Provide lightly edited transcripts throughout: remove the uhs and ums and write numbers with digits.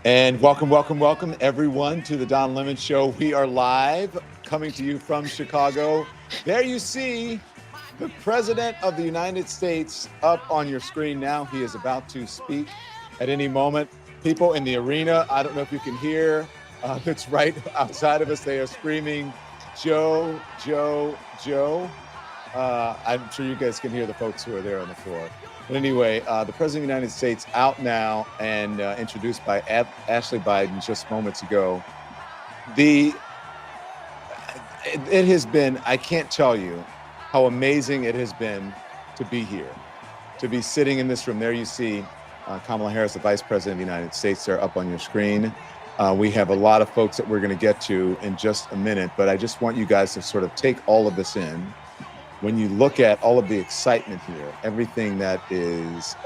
And welcome, everyone, to the Don Lemon Show. We are live, coming to you from Chicago. There you see the President of the United States up on your screen now. He is about to speak at any moment. People in the arena, I don't know if you can hear, it's right outside of us. They are screaming, Joe, Joe, Joe. I'm sure you guys can hear the folks who are there on the floor. But anyway, the President of the United States out now and introduced by Ashley Biden just moments ago. It has been, I can't tell you how amazing it has been to be here, to be sitting in this room. There you see Kamala Harris, the Vice President of the United States, there up on your screen. We have a lot of folks that we're going to get to in just a minute, but I just want you guys to sort of take all of this in. When you look at all of the excitement here, everything that is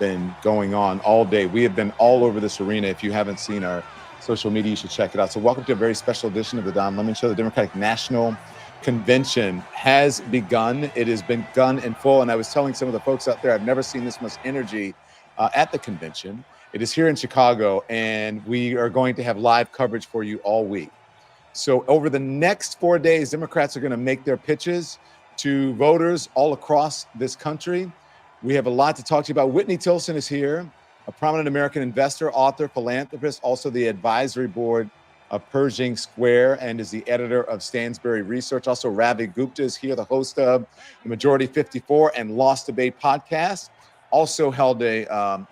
been going on all day, we have been all over this arena. If you haven't seen our social media, you should check it out. So welcome to a very special edition of the Don Lemon Show. The Democratic National Convention has begun. It has begun in full. And I was telling some of the folks out there, I've never seen this much energy at the convention. It is here in Chicago, and we are going to have live coverage for you all week. So over the next 4 days, Democrats are going to make their pitches to voters all across this country. We have a lot to talk to you about. Whitney Tilson is here, a prominent American investor, author, philanthropist, also the advisory board of Pershing Square, and is the editor of Stansberry Research. Also, Ravi Gupta is here, the host of the Majority 54 and Lost Debate podcast. Also held a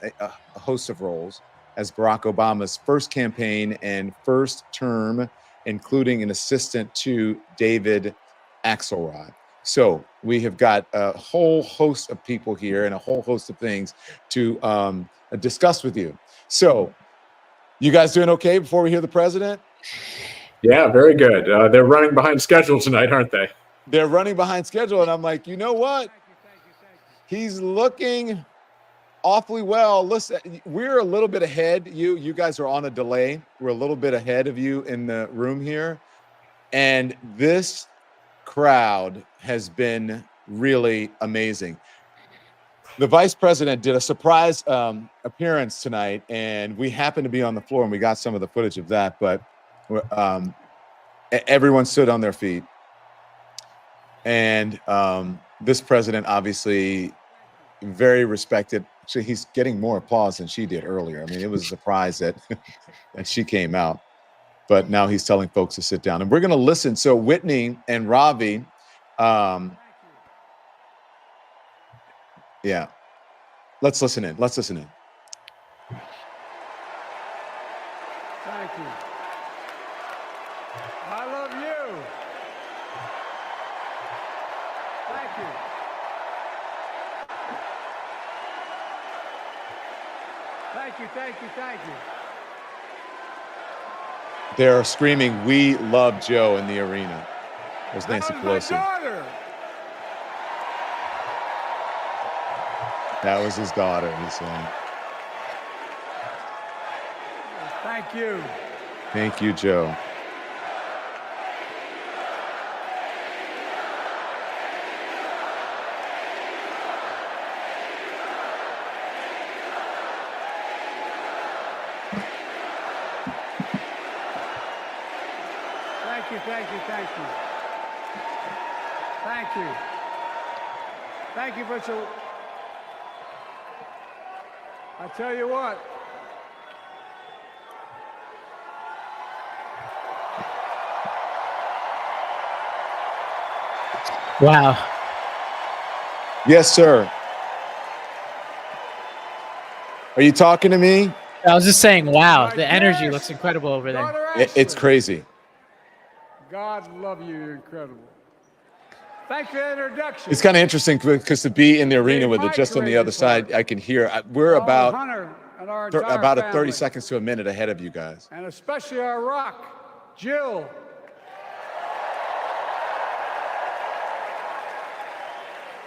host of roles as Barack Obama's first campaign and first term, including an assistant to David Axelrod. So we have got a whole host of people here and a whole host of things to discuss with you. So you guys doing okay before we hear the president? Yeah, very good. They're running behind schedule tonight, aren't they? They're running behind schedule. And I'm like, you know what? He's looking awfully well. Listen, we're a little bit ahead. You guys are on a delay. We're a little bit ahead of you in the room here. And this crowd has been really amazing. The vice president did a surprise appearance tonight, and we happened to be on the floor, and we got some of the footage of that, but everyone stood on their feet. And this president, obviously very respected. Actually, he's getting more applause than she did earlier. I mean, it was a surprise that she came out. But now he's telling folks to sit down. And we're going to listen. So Whitney and Ravi, yeah, let's listen in. Let's listen in. Thank you. I love you. Thank you. Thank you, thank you, thank you. They're screaming, "We love Joe" in the arena. There's Nancy Pelosi. That was his daughter, he's saying. Thank you. Thank you, Joe. Thank you for so. I tell you what. Wow. Yes, sir. Are you talking to me? I was just saying, wow, the energy looks incredible over there. It's crazy. God love you, you're incredible. Thanks for the introduction. It's kind of interesting because to be in the arena with it, just on the other side, I can hear. We're about a 30 seconds to a minute ahead of you guys. And especially our rock, Jill.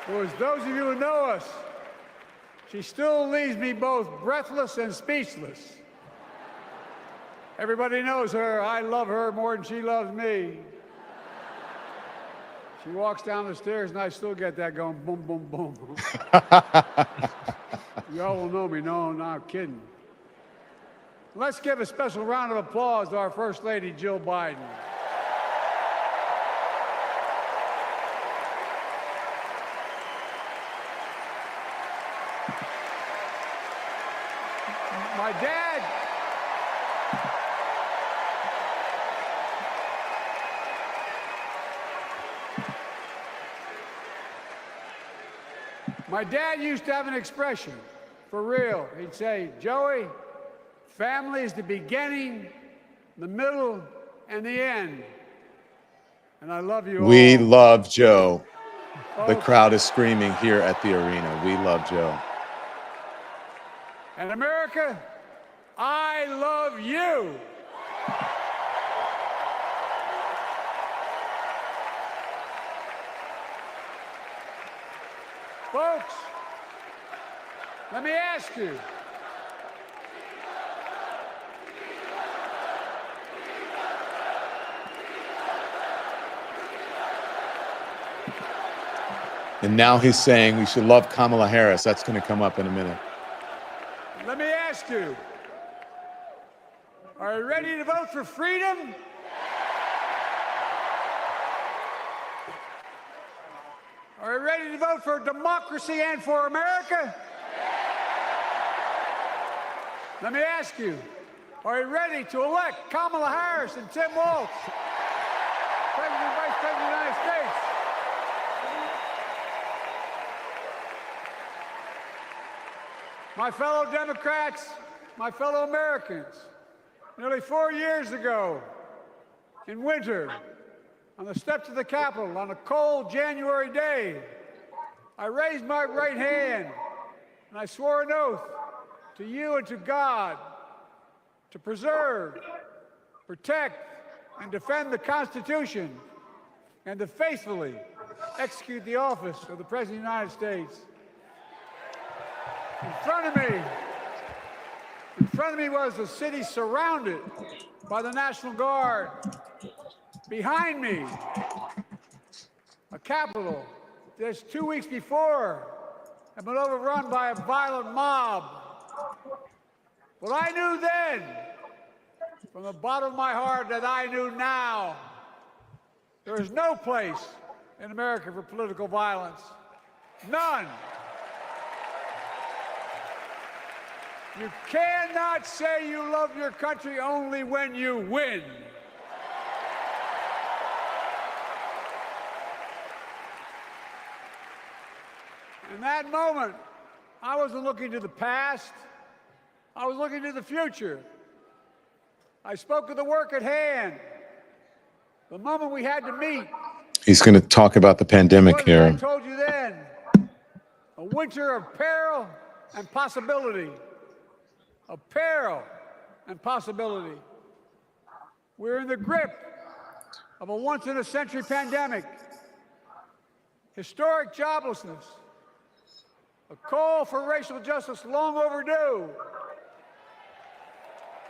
Who, as those of you who know us, she still leaves me both breathless and speechless. Everybody knows her. I love her more than she loves me. She walks down the stairs and I still get that going boom, boom, boom. Y'all will know me. No, I'm not kidding. Let's give a special round of applause to our First Lady, Jill Biden. My dad used to have an expression, for real. He'd say, Joey, family is the beginning, the middle, and the end. And I love you all. We love Joe. Folks, the crowd is screaming here at the arena. We love Joe. And America, I love you. Folks, let me ask you. And now he's saying we should love Kamala Harris. That's going to come up in a minute. Let me ask you. Are you ready to vote for freedom? Are you ready to vote for democracy and for America? Let me ask you, are you ready to elect Kamala Harris and Tim Walz, President and Vice President of the United States? My fellow Democrats, my fellow Americans, nearly 4 years ago, in winter, on the steps of the Capitol, on a cold January day, I raised my right hand and I swore an oath to you and to God to preserve, protect, and defend the Constitution and to faithfully execute the office of the President of the United States. In front of me was a city surrounded by the National Guard. Behind me, a Capitol just 2 weeks before had been overrun by a violent mob. But I knew then, from the bottom of my heart, that I knew now, there is no place in America for political violence. None. You cannot say you love your country only when you win. In that moment, I wasn't looking to the past. I was looking to the future. I spoke of the work at hand, the moment we had to meet. He's going to talk about the pandemic here. I told you then, a winter of peril and possibility. Of peril and possibility. We're in the grip of a once-in-a-century pandemic, historic joblessness, a call for racial justice long overdue,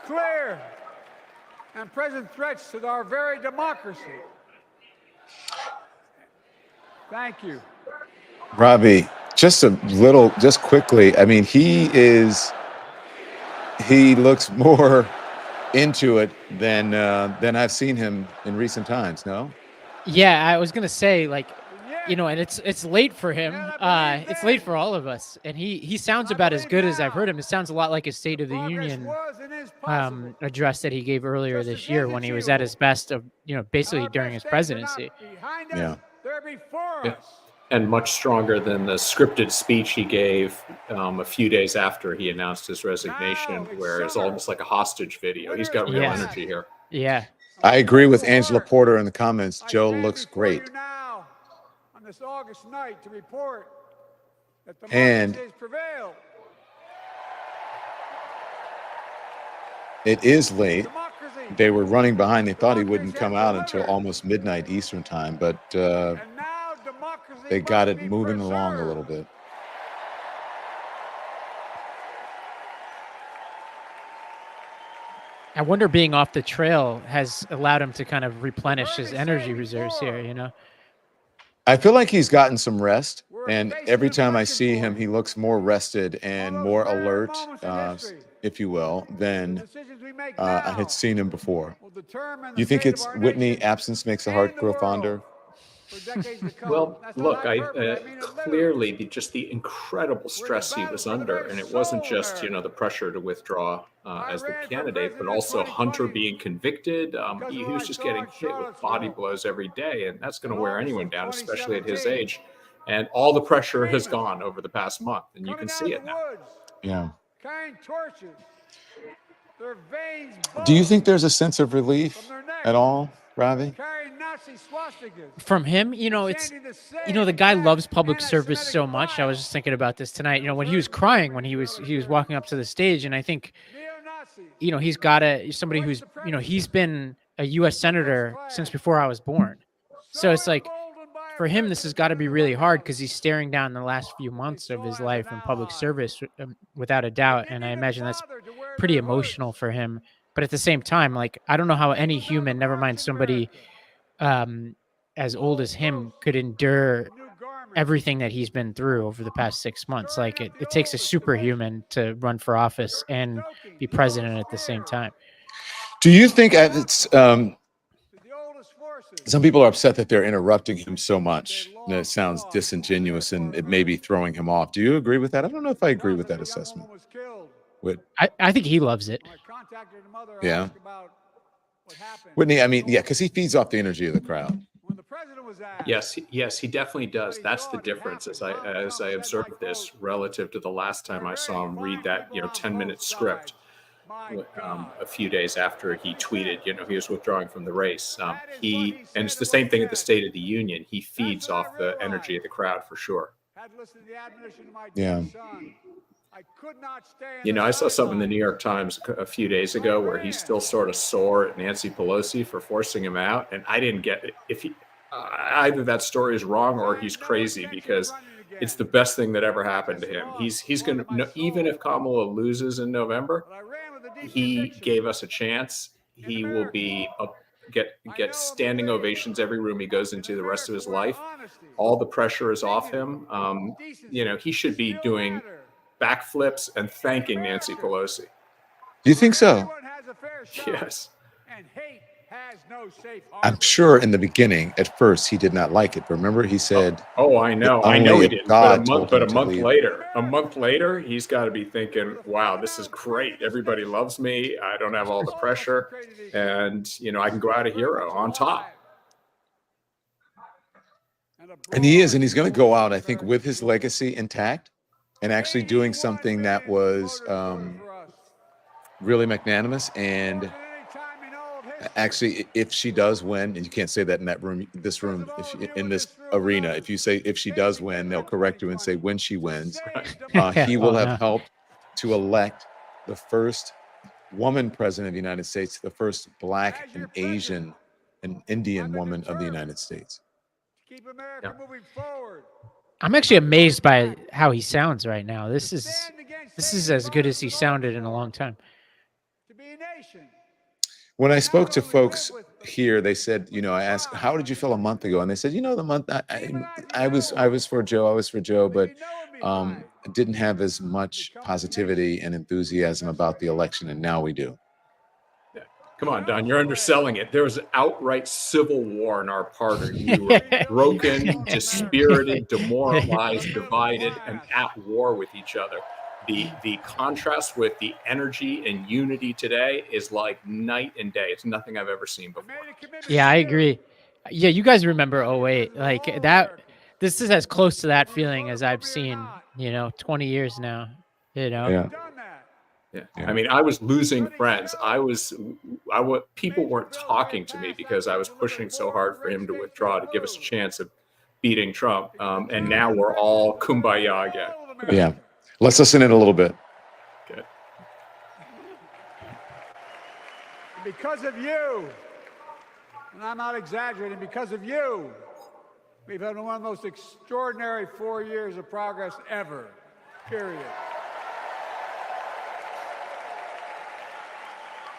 clear and present threats to our very democracy. Thank you. Ravi, just quickly, I mean, he looks more into it than I've seen him in recent times, no? Yeah, I was going to say, like, you know, and it's late for him. It's late for all of us. And he sounds about as good as I've heard him. It sounds a lot like his State of the Union address that he gave earlier this year when he was at his best of, you know, basically during his presidency. Yeah. And much stronger than the scripted speech he gave a few days after he announced his resignation, where it's almost like a hostage video. He's got real energy here. Yeah. I agree with Angela Porter in the comments. Joe looks great. On this August night to report that the and has prevailed. It is late. They were running behind. They thought he wouldn't come out until almost midnight Eastern time, but they got it moving along a little bit. I wonder being off the trail has allowed him to kind of replenish his energy reserves here, you know? I feel like he's gotten some rest, and every time I see him, he looks more rested and more alert. if you will, than I had seen him before. Do you think it's Whitney absence makes the heart grow fonder? Well, look, clearly just the incredible stress he was under, and it wasn't just the pressure to withdraw as the candidate, but also Hunter being convicted. He was just getting hit with body blows every day, and that's going to wear anyone down, especially at his age. And all the pressure has gone over the past month, and you can see it now. Yeah. Carrying torches. Their veins Do you think there's a sense of relief at all, Ravi? From him, it's the guy loves public service so much. I was just thinking about this tonight. When he was crying when he was walking up to the stage, and I think he's got somebody who's he's been a U.S. senator since before I was born. So it's like for him, this has got to be really hard because he's staring down the last few months of his life in public service without a doubt. And I imagine that's pretty emotional for him. But at the same time, like, I don't know how any human, never mind somebody as old as him, could endure everything that he's been through over the past 6 months. Like it takes a superhuman to run for office and be president at the same time. Do you think it's some people are upset that they're interrupting him so much that it sounds disingenuous and it may be throwing him off? Do you agree with that? I don't know if I agree with that assessment. I think he loves it. Yeah. Whitney, I mean, yeah, because he feeds off the energy of the crowd. Yes, he definitely does. That's the difference as I observed this relative to the last time I saw him read that 10-minute script a few days after he tweeted he was withdrawing from the race. And it's the same thing at the State of the Union. He feeds off the energy of the crowd for sure. Yeah. I saw something in the New York Times a few days ago where he's still sort of sore at Nancy Pelosi for forcing him out, and I didn't get it. If he either that story is wrong or he's crazy, because it's the best thing that ever happened to him. He's going to, even if Kamala loses in November, he gave us a chance. He will be get standing ovations every room he goes into the rest of his life. All the pressure is off him. He should be doing backflips and thanking Nancy Pelosi. Do you think so? Yes. I'm sure in the beginning, at first, he did not like it. Remember, he said, "Oh, I know he didn't." But a month later, he's got to be thinking, "Wow, this is great. Everybody loves me. I don't have all the pressure, and I can go out a hero on top." And he is, and he's going to go out, I think, with his legacy intact, and actually doing something that was really magnanimous. And actually, if she does win, and you can't say that in this room, in this arena, if you say if she does win, they'll correct you and say when she wins. He will have helped to elect the first woman president of the United States, the first Black and Asian and Indian woman of the United States. Keep America moving forward. I'm actually amazed by how he sounds right now. This is as good as he sounded in a long time. When I spoke to folks here, they said, I asked, how did you feel a month ago? And they said, the month I was for Joe, but didn't have as much positivity and enthusiasm about the election, and now we do. Come on, Don, you're underselling it. There was an outright civil war in our party. We were broken, dispirited, demoralized, divided, and at war with each other. The contrast with the energy and unity today is like night and day. It's nothing I've ever seen before. Yeah, I agree. Yeah, you guys remember 08. Like that, this is as close to that feeling as I've seen, 20 years now, Yeah. Yeah. I mean, I was losing friends. People weren't talking to me because I was pushing so hard for him to withdraw to give us a chance of beating Trump. And now we're all kumbaya again. Yeah. Let's listen in a little bit. Good. Because of you, and I'm not exaggerating, because of you, we've had one of the most extraordinary 4 years of progress ever, period.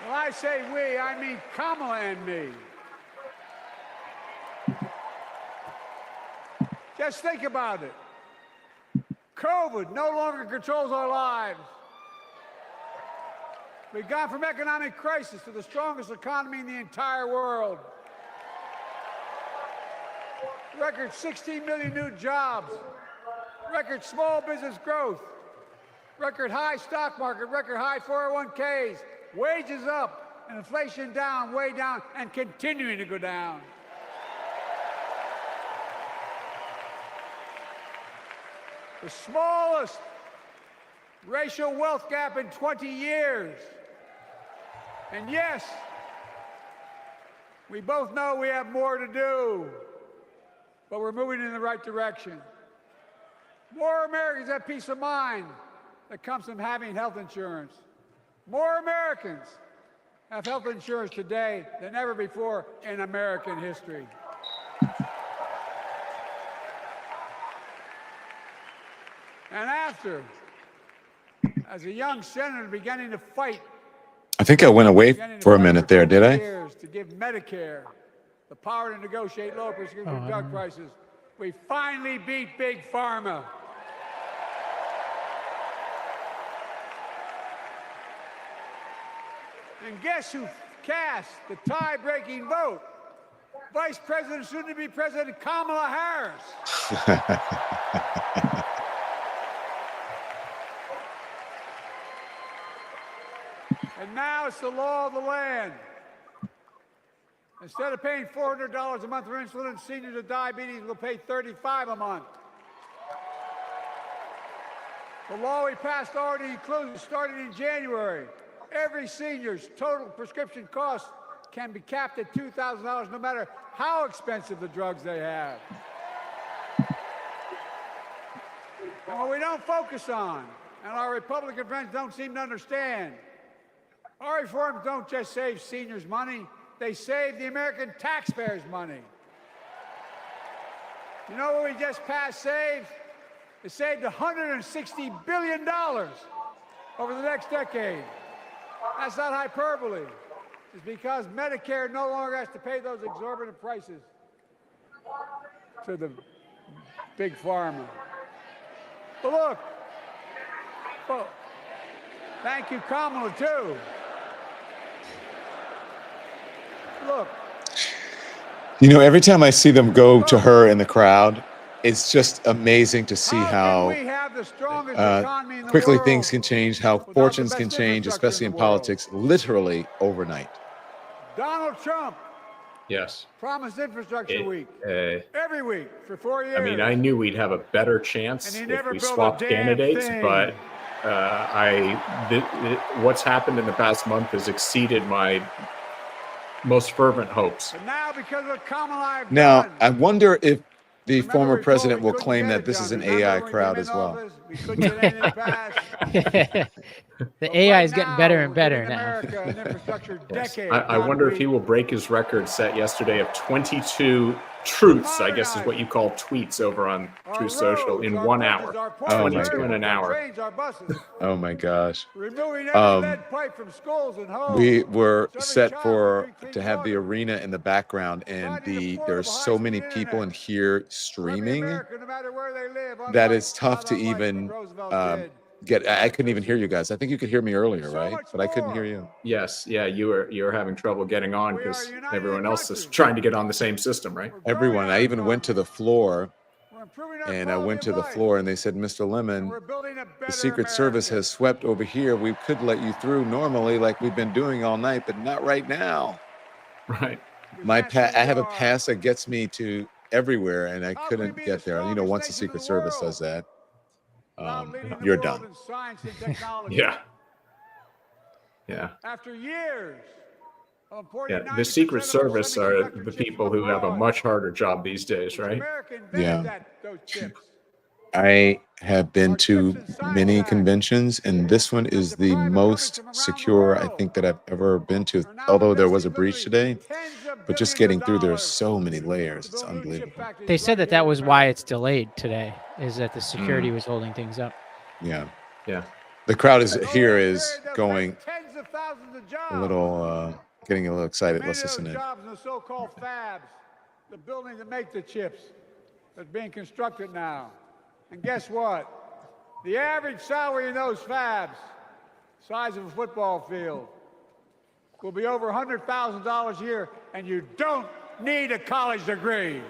When I say we, I mean Kamala and me. Just think about it. COVID no longer controls our lives. We've gone from economic crisis to the strongest economy in the entire world. Record 16 million new jobs. Record small business growth. Record high stock market. Record high 401ks. Wages up and inflation down, way down, and continuing to go down. The smallest racial wealth gap in 20 years. And yes, we both know we have more to do, but we're moving in the right direction. More Americans have peace of mind that comes from having health insurance. More Americans have health insurance today than ever before in American history. And after, as a young senator beginning to fight, I think I went away for a minute there, did I? To give Medicare the power to negotiate lower prescription drug prices, we finally beat Big Pharma. And guess who cast the tie-breaking vote? Vice President, soon-to-be President Kamala Harris. And now it's the law of the land. Instead of paying $400 a month for insulin, seniors with diabetes will pay $35 a month. The law we passed already includes, starting in January, every senior's total prescription cost can be capped at $2,000 no matter how expensive the drugs they have. And what we don't focus on, and our Republican friends don't seem to understand, our reforms don't just save seniors money, they save the American taxpayers money. You know what we just passed saved? It saved $160 billion over the next decade. That's not hyperbole. It's because Medicare no longer has to pay those exorbitant prices to the Big Pharma. But look, oh, thank you, Kamala, too. Look. You know, every time I see them go to her in the crowd, it's just amazing to see how quickly things can change, how fortunes can change, especially in politics, literally overnight. Donald Trump. Yes. Promised infrastructure week. Every week for 4 years. I mean, I knew we'd have a better chance if we swapped candidates, but what's happened in the past month has exceeded my most fervent hopes. But now, because of Kamala, I wonder if the former president will claim that this is an AI crowd as well. The AI is getting better and better now. Yes. I wonder if he will break his record set yesterday of 22 truths, I guess is what you call tweets over on Truth Social, in 1 hour. 22 in an hour. Oh my gosh. We were set to have the arena in the background, and there's so many people in here streaming that it's tough to even I couldn't even hear you guys. I think you could hear me earlier, right? But I couldn't hear you. Yes, yeah, you were having trouble getting on because everyone else is trying to get on the same system, right? Everyone. I even went to the floor, and they said, Mr. Lemon, the Secret Service has swept over here. We could let you through normally, like we've been doing all night, but not right now. Right. I have a pass that gets me to everywhere, and I couldn't get there. You know, once the Secret Service does that, you're done. Yeah. Yeah. After years. Yeah, the Secret Service are the people who have a much harder job these days, right? Yeah. I have been to many conventions, and this one is the most secure I think that I've ever been to, although there was a breach today. But just getting through, there's so many layers. It's unbelievable. They said that was why it's delayed today, is that the security was holding things up. Yeah. Yeah. The crowd is going a little, getting a little excited. Let's listen in. Jobs in the so-called fabs, the buildings that make the chips, that's being constructed now. And guess what? The average salary in those fabs, size of a football field, will be over $100,000 a year, and you don't need a college degree.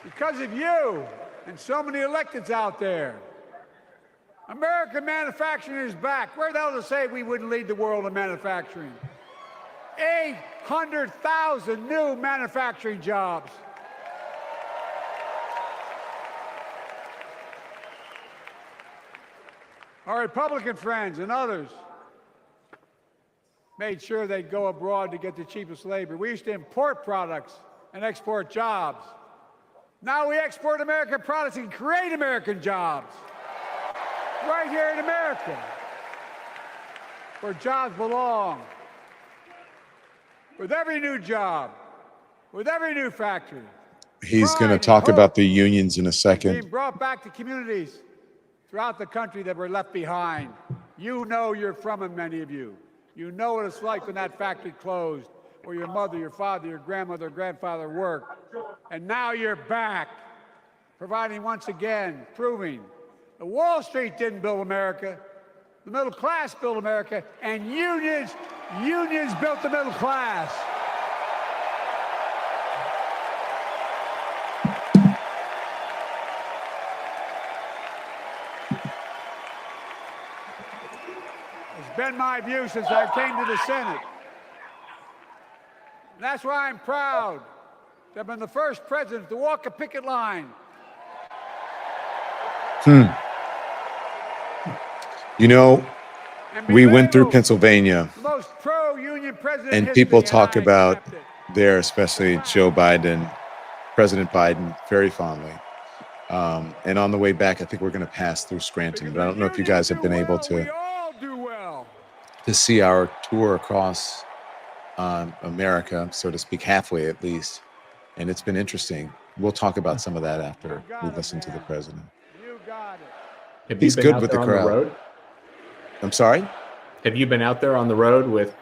Because of you and so many electeds out there, American manufacturing is back. Where the hell to say we wouldn't lead the world in manufacturing? 800,000 new manufacturing jobs. Our Republican friends and others made sure they'd go abroad to get the cheapest labor. We used to import products and export jobs. Now we export American products and create American jobs right here in America, where jobs belong. With every new job, with every new factory. He's going to talk about the unions in a second. Being brought back to communities throughout the country that were left behind. You know you're from them, many of you. You know what it's like when that factory closed, where your mother, your father, your grandmother, grandfather worked. And now you're back, providing once again, proving that Wall Street didn't build America, the middle class built America, and unions built the middle class. It's been my view since I came to the Senate. And that's why I'm proud to have been the first president to walk a picket line. You know, we went through Pennsylvania, the most pro-union president in and history, people talk and I about accept it. there, especially Joe Biden, President Biden, very fondly. And on the way back, I think we're going to pass through Scranton, but I don't know if you guys have been able We to all do well. see our tour across America, so to speak, halfway at least. And it's been interesting. We'll talk about some of that after we listen to the president. You got it. Have He's you been good out with there the on crowd. road? I'm sorry? Have you been out there on the road with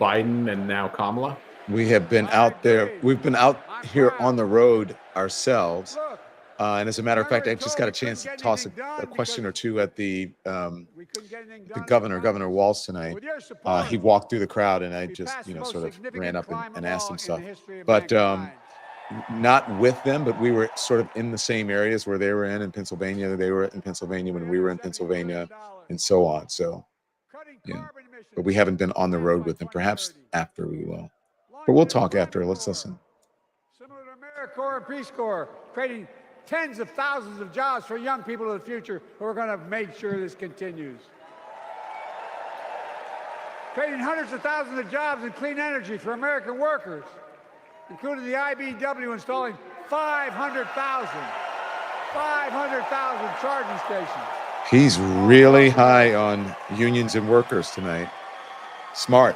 Biden and now Kamala? We have been out there. We've been out here on the road ourselves. Look, And as a matter of fact, I just got a chance to toss a question or two at the we couldn't get anything done. Governor Walz tonight. With your support, He walked through the crowd, and I we just, passed you the know, most sort of significant ran up climate and asked law him in stuff. the history of But mankind. not with them, but we were sort of in the same areas where they were in Pennsylvania. They were in Pennsylvania when we were in Pennsylvania, and so on. So, Cutting yeah. carbon emissions But we haven't been on the road with them. Perhaps after we will. But we'll talk after. Let's listen. Similar to AmeriCorps and Peace Corps, creating tens of thousands of jobs for young people in the future who are going to make sure this continues. Creating hundreds of thousands of jobs in clean energy for American workers, including the IBW installing 500,000 charging stations. He's really high on unions and workers tonight. Smart.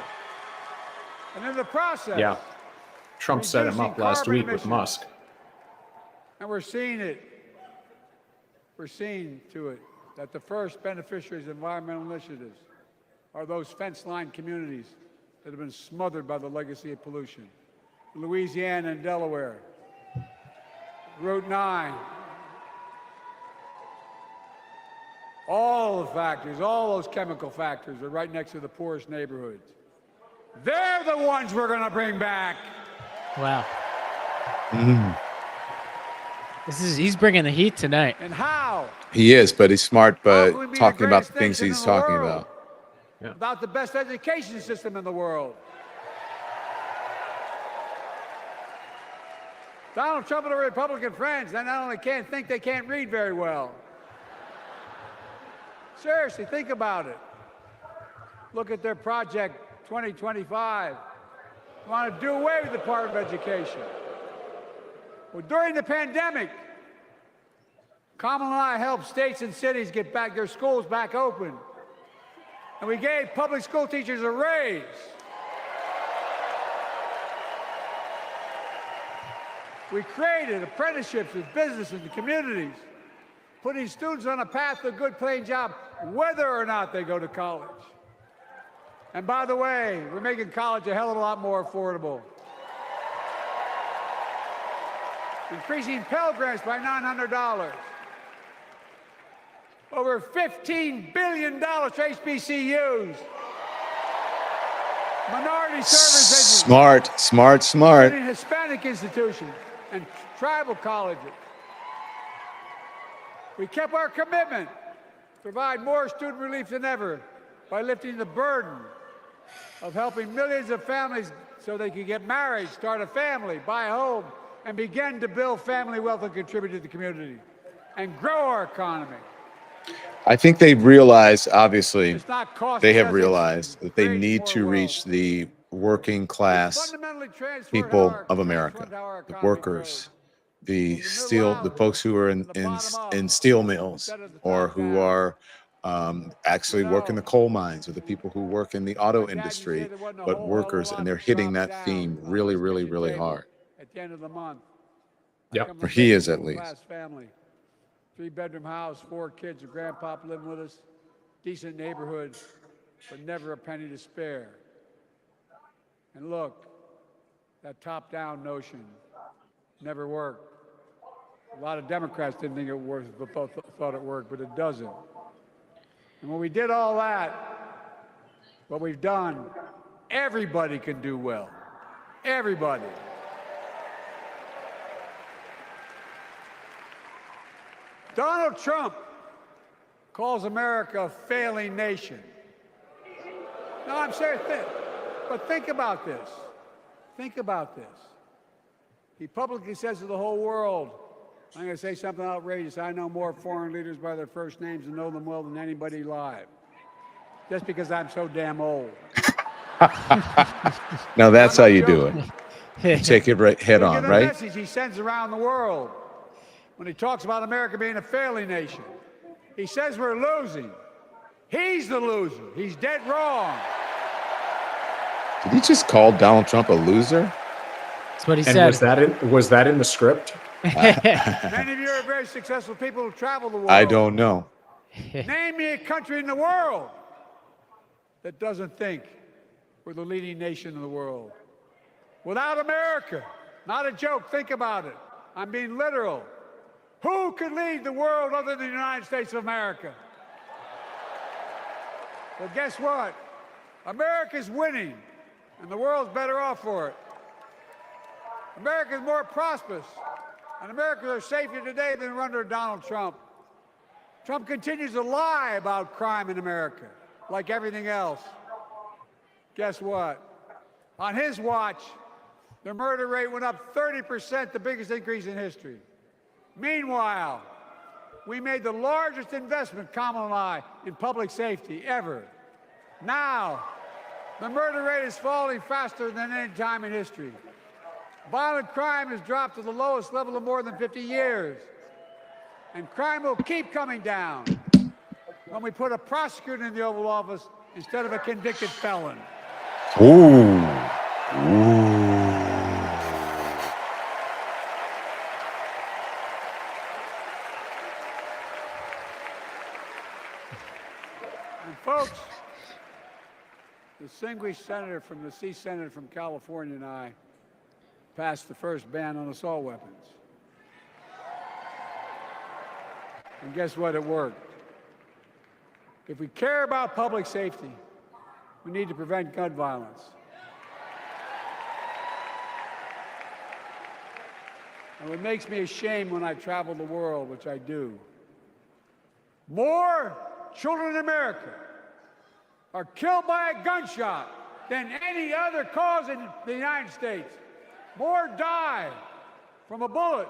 And in the process, Yeah. Trump set him reducing up last carbon week with emissions. Musk. and we're seeing it. We're seeing to it that the first beneficiaries of environmental initiatives are those fence-line communities that have been smothered by the legacy of pollution. Louisiana and Delaware, Route 9, all the factories, all those chemical factories are right next to the poorest neighborhoods. They're the ones we're going to bring back. Wow. He's bringing the heat tonight. And how? He is, but he's smart, How but can we be the talking about the greatest things nation he's in the talking world? about. About the best education system in the world. Donald Trump and the Republican friends, they not only can't think, they can't read very well. Seriously, think about it. Look at their Project 2025. They want to do away with the Department of Education. Well, during the pandemic, Kamala and I helped states and cities get back their schools back open. And we gave public school teachers a raise. We created apprenticeships with businesses and communities, putting students on a path to a good paying job, whether or not they go to college. And by the way, we're making college a hell of a lot more affordable. increasing Pell Grants by $900, over $15 billion for HBCUs, minority service Smart. Hispanic institutions, and tribal colleges. We kept our commitment to provide more student relief than ever by lifting the burden of helping millions of families so they can get married, start a family, buy a home, and begin to build family wealth and contribute to the community and grow our economy. I think they've realized, obviously, It's not cost they have doesn't realized that they create need more to wealth. reach the working class Fundamentally transformed people how of our- America, transformed how our the economy workers, the grows. folks who are in steel mills, or who are actually work in the coal mines, or the people who work in the auto industry, but workers, and they're hitting that theme really, really, really hard. At the end of the month. Yep. Or he is, at least. Family, 3-bedroom house, 4 kids, a grandpop living with us, decent neighborhood, but never a penny to spare. And look, that top-down notion never worked. A lot of Democrats didn't think it worked, but thought it worked, but it doesn't. And when we did all that, what we've done, everybody can do well. Everybody. Donald Trump calls America a failing nation. No, I'm serious. But think about this. Think about this. He publicly says to the whole world, I'm going to say something outrageous. I know more foreign leaders by their first names and know them well than anybody alive. Just because I'm so damn old. Now that's how you do it. Take it right head Look on, at the right? message he sends around the world when he talks about America being a failing nation. He says we're losing. He's the loser. He's dead wrong. Did he just call Donald Trump a loser? That's what he And said. was that in the script? Many of you are very successful people who travel the world. I don't know. Name me a country in the world that doesn't think we're the leading nation in the world. Without America, not a joke, think about it. I'm being literal. Who could lead the world other than the United States of America? Well, guess what? America's winning, and the world's better off for it. America's more prosperous, and Americans are safer today than we're under Donald Trump. Trump continues to lie about crime in America, like everything else. Guess what? On his watch, the murder rate went up 30%, the biggest increase in history. Meanwhile, we made the largest investment, Kamala and I, in public safety ever. Now, the murder rate is falling faster than any time in history. Violent crime has dropped to the lowest level of more than 50 years. And crime will keep coming down when we put a prosecutor in the Oval Office instead of a convicted felon. Ooh. And folks, the distinguished senator from the C Senate from California and I passed the first ban on assault weapons. And guess what? It worked. If we care about public safety, we need to prevent gun violence. And what makes me ashamed when I travel the world, which I do, more children in America are killed by a gunshot than any other cause in the United States. More die from a bullet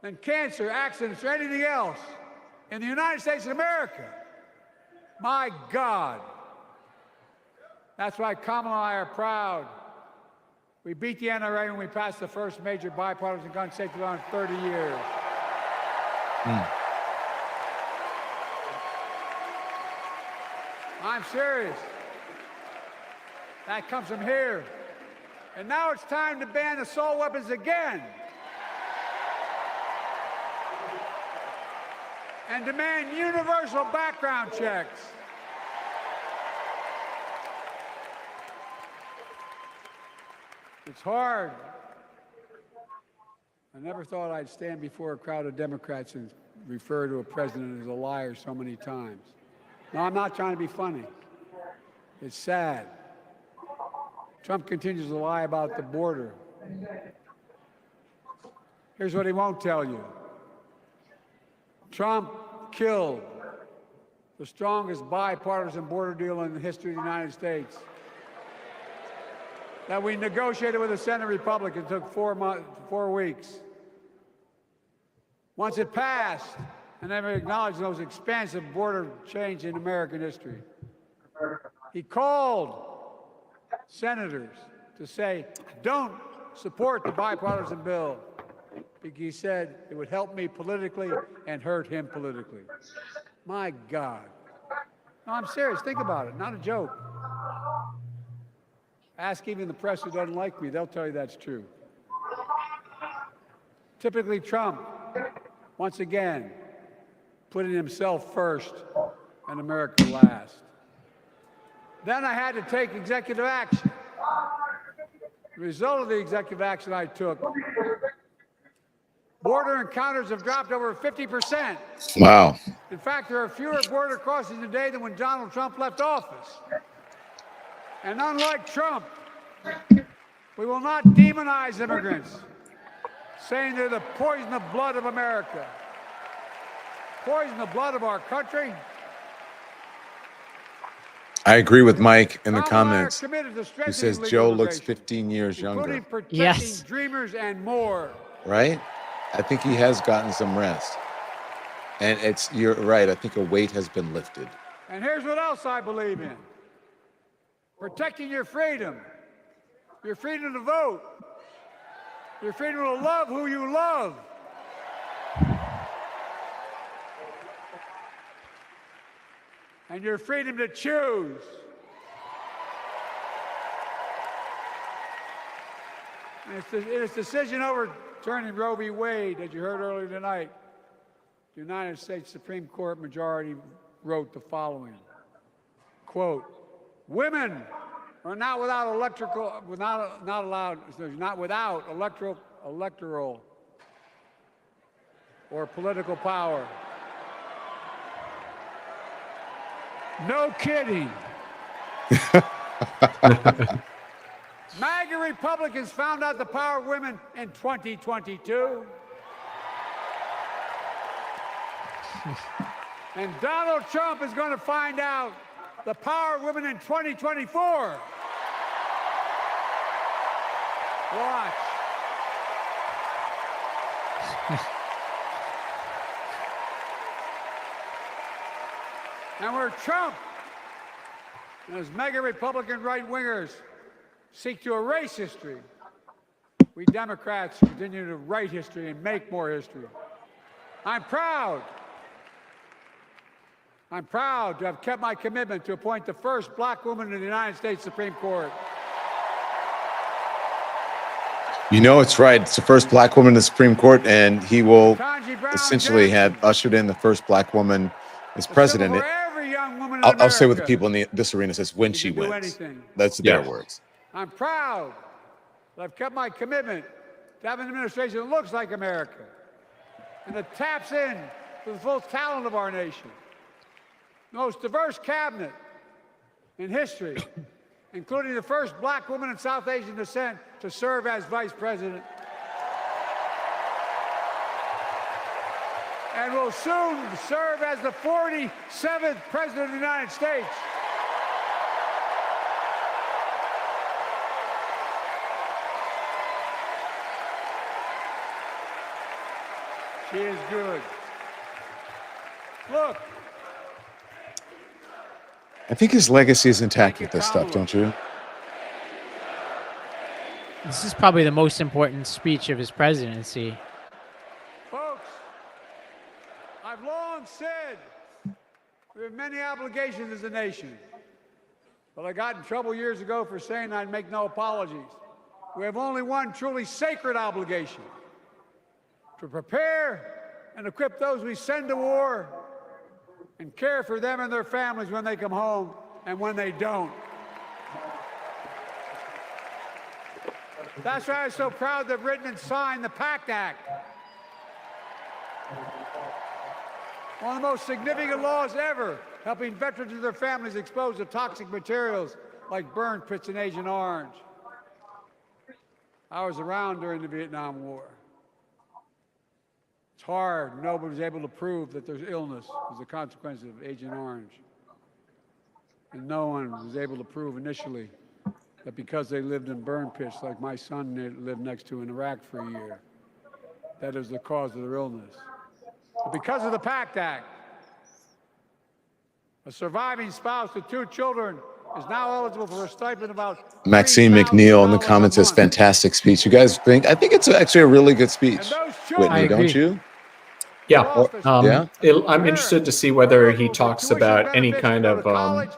than cancer, accidents, or anything else in the United States of America. My God. That's why Kamala and I are proud. We beat the NRA when we passed the first major bipartisan gun safety law in 30 years. I'm serious. That comes from here. And now it's time to ban assault weapons again. And demand universal background checks. It's hard. I never thought I'd stand before a crowd of Democrats and refer to a president as a liar so many times. No, I'm not trying to be funny. It's sad. Trump continues to lie about the border. Here's what he won't tell you. Trump killed the strongest bipartisan border deal in the history of the United States that we negotiated with the Senate Republicans. It took 4 weeks. Once it passed, and never acknowledged the most expansive border change in American history. He called senators to say, don't support the bipartisan bill, because he said it would help me politically and hurt him politically. My God. No, I'm serious. Think about it. Not a joke. Ask even the press who doesn't like me. They'll tell you that's true. Typically, Trump, once again, putting himself first and America last. Then I had to take executive action. The result of the executive action I took, border encounters have dropped over 50%. Wow. In fact, there are fewer border crossings today than when Donald Trump left office. And unlike Trump, we will not demonize immigrants, saying they're the poison of blood of America. Poison the blood of our country. I agree with Mike in the Kamala comments. He says Joe looks 15 years younger. Including protecting Yes. dreamers and more. Right? I think he has gotten some rest. And you're right. I think a weight has been lifted. And here's what else I believe in. Protecting your freedom to vote, your freedom to love who you love. And your freedom to choose. And in its decision overturning Roe v. Wade, as you heard earlier tonight, the United States Supreme Court majority wrote the following, quote, women are not without electoral or political power. No kidding. MAGA Republicans found out the power of women in 2022. And Donald Trump is going to find out the power of women in 2024. Watch. And where Trump and his mega Republican right-wingers seek to erase history, we Democrats continue to write history and make more history. I'm proud to have kept my commitment to appoint the first black woman to the United States Supreme Court. You know, it's right. It's the first black woman in the Supreme Court, and he will essentially have ushered in the first black woman as president. I'll say what the people in this arena says when she wins. That's their words. I'm proud that I've kept my commitment to have an administration that looks like America and that taps in to the full talent of our nation. The most diverse cabinet in history, including the first black woman in South Asian descent to serve as vice president. And will soon serve as the 47th president of the United States. She is good. Look. I think his legacy is intact with this stuff, don't you? This is probably the most important speech of his presidency. Folks, I've long said we have many obligations as a nation, but I got in trouble years ago for saying I'd make no apologies. We have only one truly sacred obligation: to prepare and equip those we send to war and care for them and their families when they come home and when they don't. That's why I'm so proud to have written and signed the PACT Act. One of the most significant laws ever, helping veterans and their families exposed to toxic materials like burn pits in Agent Orange. I was around during the Vietnam War. It's hard. Nobody was able to prove that there's illness as a consequence of Agent Orange. And no one was able to prove initially that because they lived in burn pits like my son lived next to in Iraq for a year, that is the cause of their illness. But because of the PACT Act, a surviving spouse with 2 children is now eligible for a stipend about Maxine McNeil in the $3,000 comments a says, month. fantastic speech. You guys think? I think it's actually a really good speech, And those Whitney, children, I don't agree. you? Yeah. Yeah. I'm interested to see whether he talks about any kind of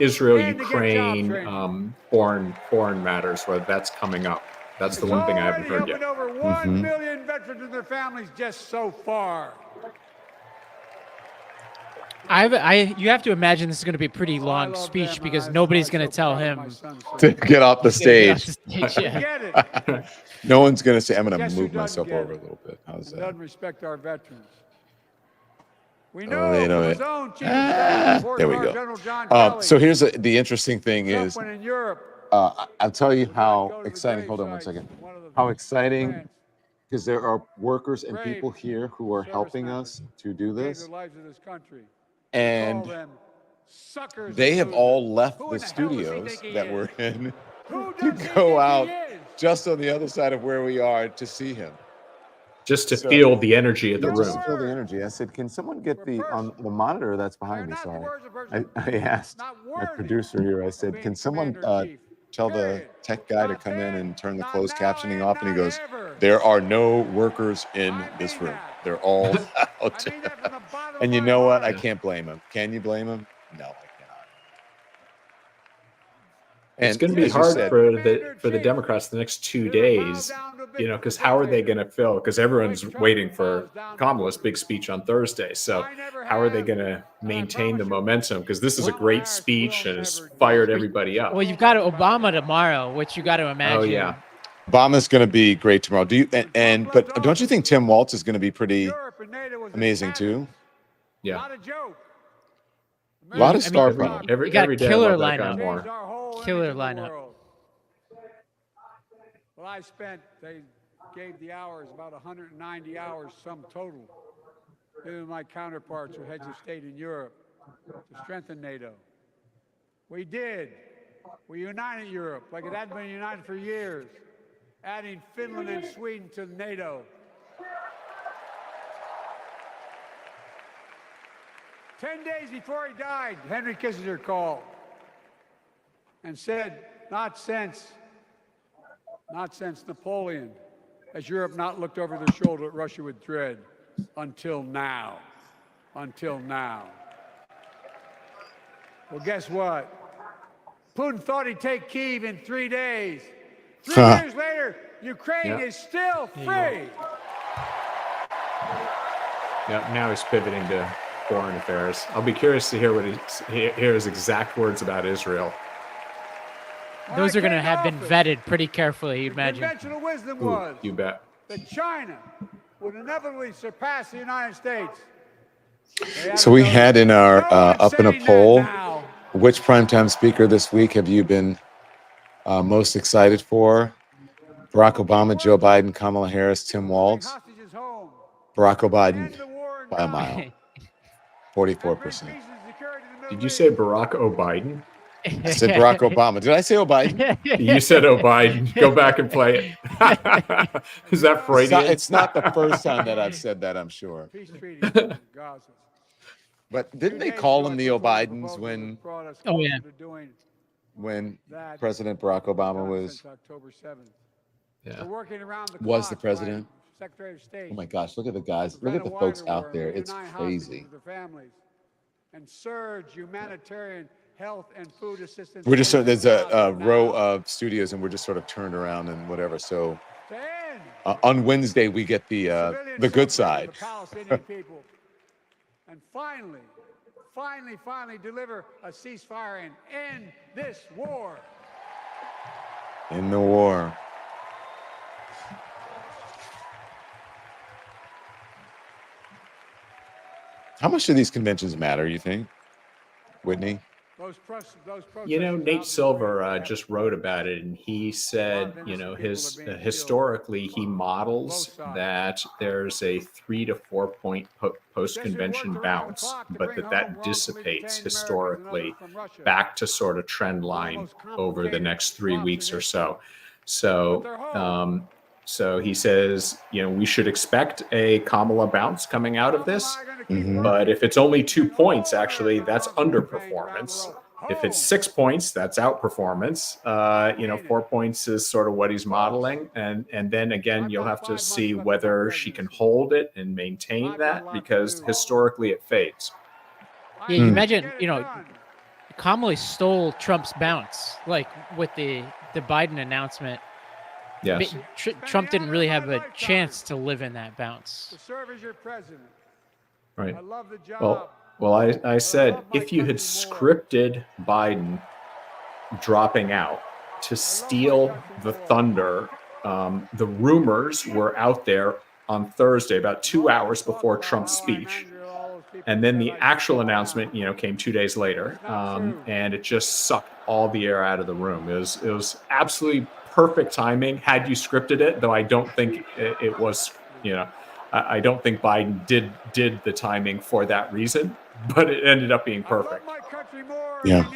Israel, Ukraine, foreign matters, whether that's coming up. That's the one thing I haven't heard yet. Over 1 million veterans and their families just so far. You have to imagine this is going to be a pretty long love speech them, because and nobody's I'm going to so tell proud of him my son, To so get off the to get off stage. the stage. Yeah. get it. No one's going to say, I'm going Guess to who move doesn't myself get over a it? little bit. How's And that? doesn't respect our veterans. We Oh, know wait, from oh, his wait. own chief of staff, Fourth There we Sergeant go. General John Kelly. So here's the interesting thing Trump is, went in Europe. I'll tell you Would not how go to the exciting. Hold on one grave second. sites of one of the How exciting, France because there are workers and brave people here who are helping service us to do who gave this, their lives to this country. and Call them suckers they and have losers. all left Who the in the hell does he studios think he that is? we're in Who to does he go think out he is? just on the other side of where we are to see him. Just to So- feel the energy of the Yeah, room. just feel the energy. I said, can someone get We're the on first. the monitor that's They're behind me? not the Sorry, words of a person I asked not my worthy producer here. I of said, being can someone Commander-in-Chief. tell the Period. tech guy to Not come in then, and turn the not closed now, captioning and off? And he not goes, ever. there are no workers in I this mean room. that. They're all I out. mean that from the bottom And of you my know what? I heart. can't blame him. Can you blame him? No, I cannot. It's And going to be as you hard said, for the Democrats the next 2 days, because how are they going to fill? Because everyone's waiting for Kamala's big speech on Thursday. So how are they going to maintain the momentum? Because this is a great speech and has fired everybody up. Well, you've got Obama tomorrow, which you got to imagine. Oh yeah. Obama's going to be great tomorrow. Do you? But don't you think Tim Walz is going to be pretty Europe and NATO was amazing established. too? Yeah. Not a joke. A lot of I mean, star Every, power. every, You got a every day I killer love that guy lineup. more. Changed our whole Killer image of the lineup. world. Well, they gave the hours, about 190 hours sum total, to my counterparts or heads of state in Europe to strengthen NATO. We did. We united Europe like it hadn't been united for years, adding Finland and Sweden to NATO. 10 days before he died, Henry Kissinger called and said, not since Napoleon has Europe not looked over their shoulder at Russia with dread until now. Until now. Well, guess what? Putin thought he'd take Kyiv in 3 days. 3 years later, Ukraine is still free. Yeah, now he's pivoting to foreign affairs. I'll be curious to hear what hear his exact words about Israel. Those are going to have been vetted pretty carefully, you'd imagine. Conventional wisdom Ooh, was you bet. that China would inevitably surpass the United States. So we had in our up in a poll, Now. which primetime speaker this week have you been most excited for? Barack Obama, Joe Biden, Kamala Harris, Tim Walz. Hostages home. Barack Biden End the war in by a Gaza. mile, And 44%. bring peace and security to the Middle Did you East. say Barack O'Biden? I said Barack Obama. Did I say Biden? You said O'Biden. Go back and play it. Is that Freudian? It's not the first time that I've said that, I'm sure. Peace treaty in Gaza. But didn't 2 they days call ago, him I the put forward a O'Bidens proposal when that brought us Oh, yeah. closer to doing that President Barack Obama done was since October 7th. Yeah. We're working around the Was clock, the president? right? Secretary of State. oh my gosh, look at the guys, to look at prevent the a folks wider out war, there. It's reunite crazy. hostages with their families, and surge humanitarian health and food assistance. We're just sort of, there's a now row of studios and we're just sort of turned around and whatever. So to end on Wednesday we get the civilian good suffering side. of the Palestinian people, and finally deliver a ceasefire and end this war. In the war. How much do these conventions matter, you think, Whitney? You know, Nate Silver just wrote about it, and he said, you know, historically he models that there's a 3 to 4 point post-convention bounce, but that dissipates historically back to sort of trend line over the next 3 weeks or so. So he says, you know, we should expect a Kamala bounce coming out of this. But if it's only 2 points, actually, that's underperformance. If it's 6 points, that's outperformance. You know, 4 points is sort of what he's modeling. And then again, you'll have to see whether she can hold it and maintain that, because historically it fades. Yeah, you imagine, you know, Kamala stole Trump's bounce, like with the Biden announcement. Yes. Trump didn't really have a chance to live in that bounce. To serve as your president. Right. I love the job. Well, I said if you had scripted Biden dropping out to steal the thunder, the rumors were out there on Thursday, about 2 hours before Trump's speech. And then the actual announcement, you know, came 2 days later, and it just sucked all the air out of the room. It was absolutely perfect timing had you scripted it, though I don't think it was, you know, I don't think Biden did the timing for that reason, but it ended up being perfect. Yeah.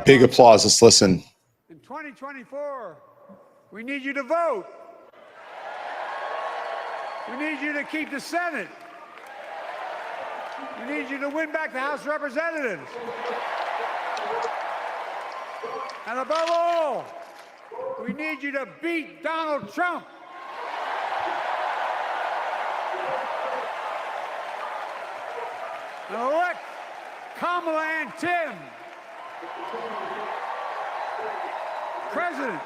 Big applause. Let's listen. In 2024, we need you to vote. We need you to keep the Senate. We need you to win back the House of Representatives. And above all, we need you to beat Donald Trump. And elect Kamala and Tim President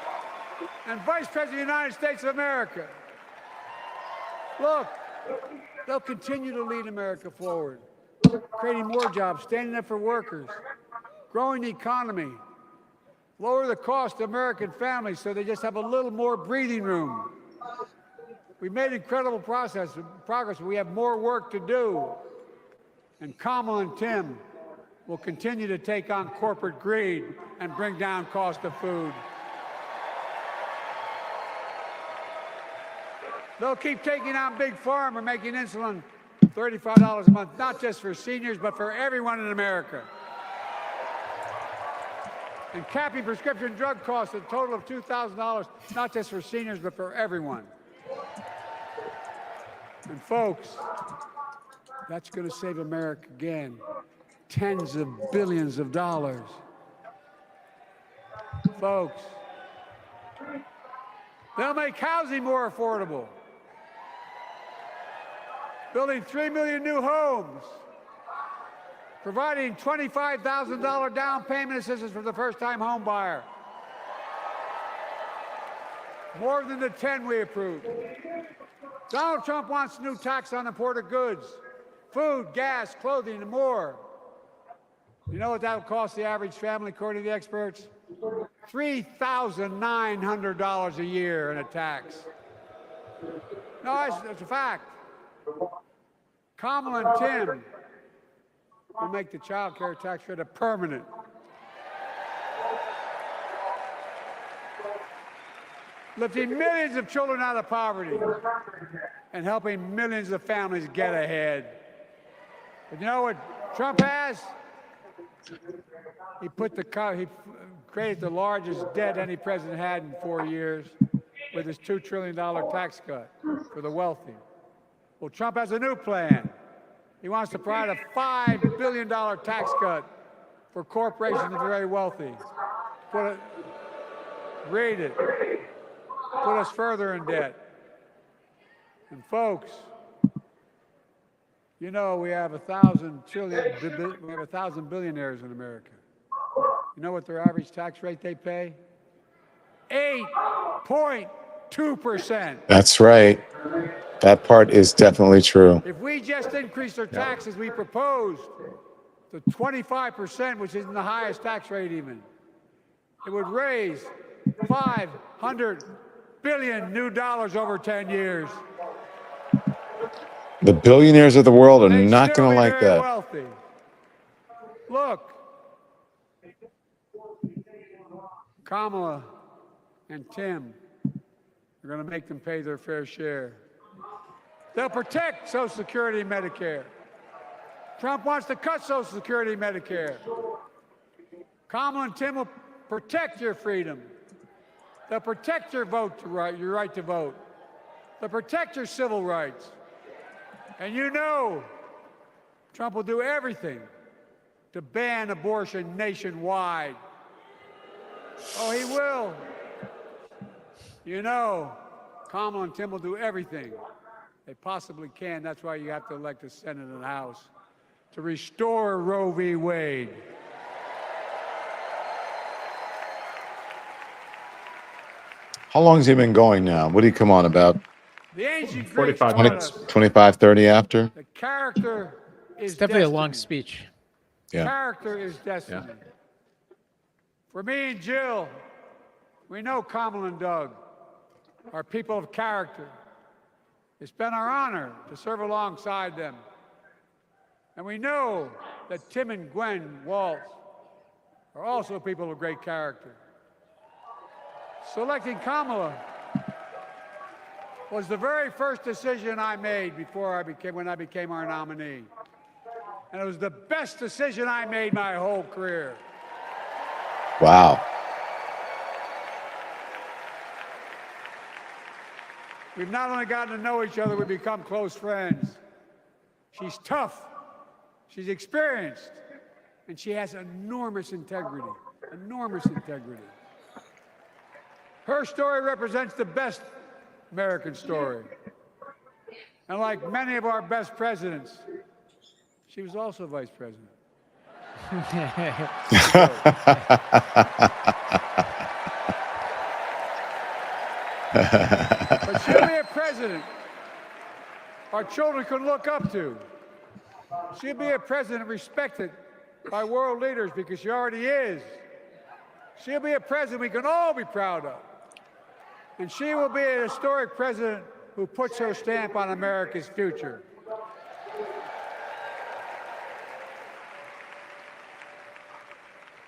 and Vice President of the United States of America. Look, they'll continue to lead America forward, creating more jobs, standing up for workers, growing the economy, lower the cost to American families so they just have a little more breathing room. We've made incredible progress, but we have more work to do. And Kamala and Tim will continue to take on corporate greed and bring down cost of food. They'll keep taking on Big Pharma, making insulin $35 a month, not just for seniors, but for everyone in America. And capping prescription drug costs at a total of $2,000, not just for seniors, but for everyone. And folks, that's going to save America again tens of billions of dollars. Folks, they'll make housing more affordable, building 3 million new homes, providing $25,000 down payment assistance for the first-time home buyer, more than the 10 we approved. Donald Trump wants a new tax on imported goods, food, gas, clothing, and more. You know what that will cost the average family, according to the experts? $3,900 a year in a tax. No, that's a fact. Kamala and Tim will make the child care tax credit permanent. Lifting millions of children out of poverty and helping millions of families get ahead. But you know what Trump has? He created the largest debt any president had in 4 years with his $2 trillion tax cut for the wealthy. Well, Trump has a new plan. He wants to provide a $5 billion tax cut for corporations and the very wealthy. Read it. Put us further in debt. And folks, you know we have 1,000 billionaires in America. You know what their average tax rate they pay? 8.2%. That's right. That part is definitely true. If we just increase our taxes we proposed to 25%, which isn't the highest tax rate even, it would raise $500 billion new dollars over 10 years. The billionaires of the world are They'd not still going to be like very that. wealthy. Look, Kamala and Tim are going to make them pay their fair share. They'll protect Social Security and Medicare. Trump wants to cut Social Security and Medicare. Kamala and Tim will protect your freedom. They'll protect your your right to vote. They'll protect your civil rights. And you know Trump will do everything to ban abortion nationwide. Oh, he will. You know, Kamala and Tim will do everything they possibly can. That's why you have to elect a Senate and a House to restore Roe v. Wade. How long has he been going now? What did he come on about? The ancient 45 Greeks taught minutes. us 25, 30 after? the character is It's definitely a long destiny. speech. Yeah. Character is destiny. For me and Jill, we know Kamala and Doug are people of character. It's been our honor to serve alongside them. And we know that Tim and Gwen Waltz are also people of great character. Selecting Kamala was the very first decision I made when I became our nominee. And it was the best decision I made my whole career. Wow. We've not only gotten to know each other, we've become close friends. She's tough, she's experienced, and she has enormous integrity, enormous integrity. Her story represents the best American story. And like many of our best presidents, she was also vice president. But she'll be a president our children can look up to. She'll be a president respected by world leaders because she already is. She'll be a president we can all be proud of. And she will be an historic president who puts her stamp on America's future.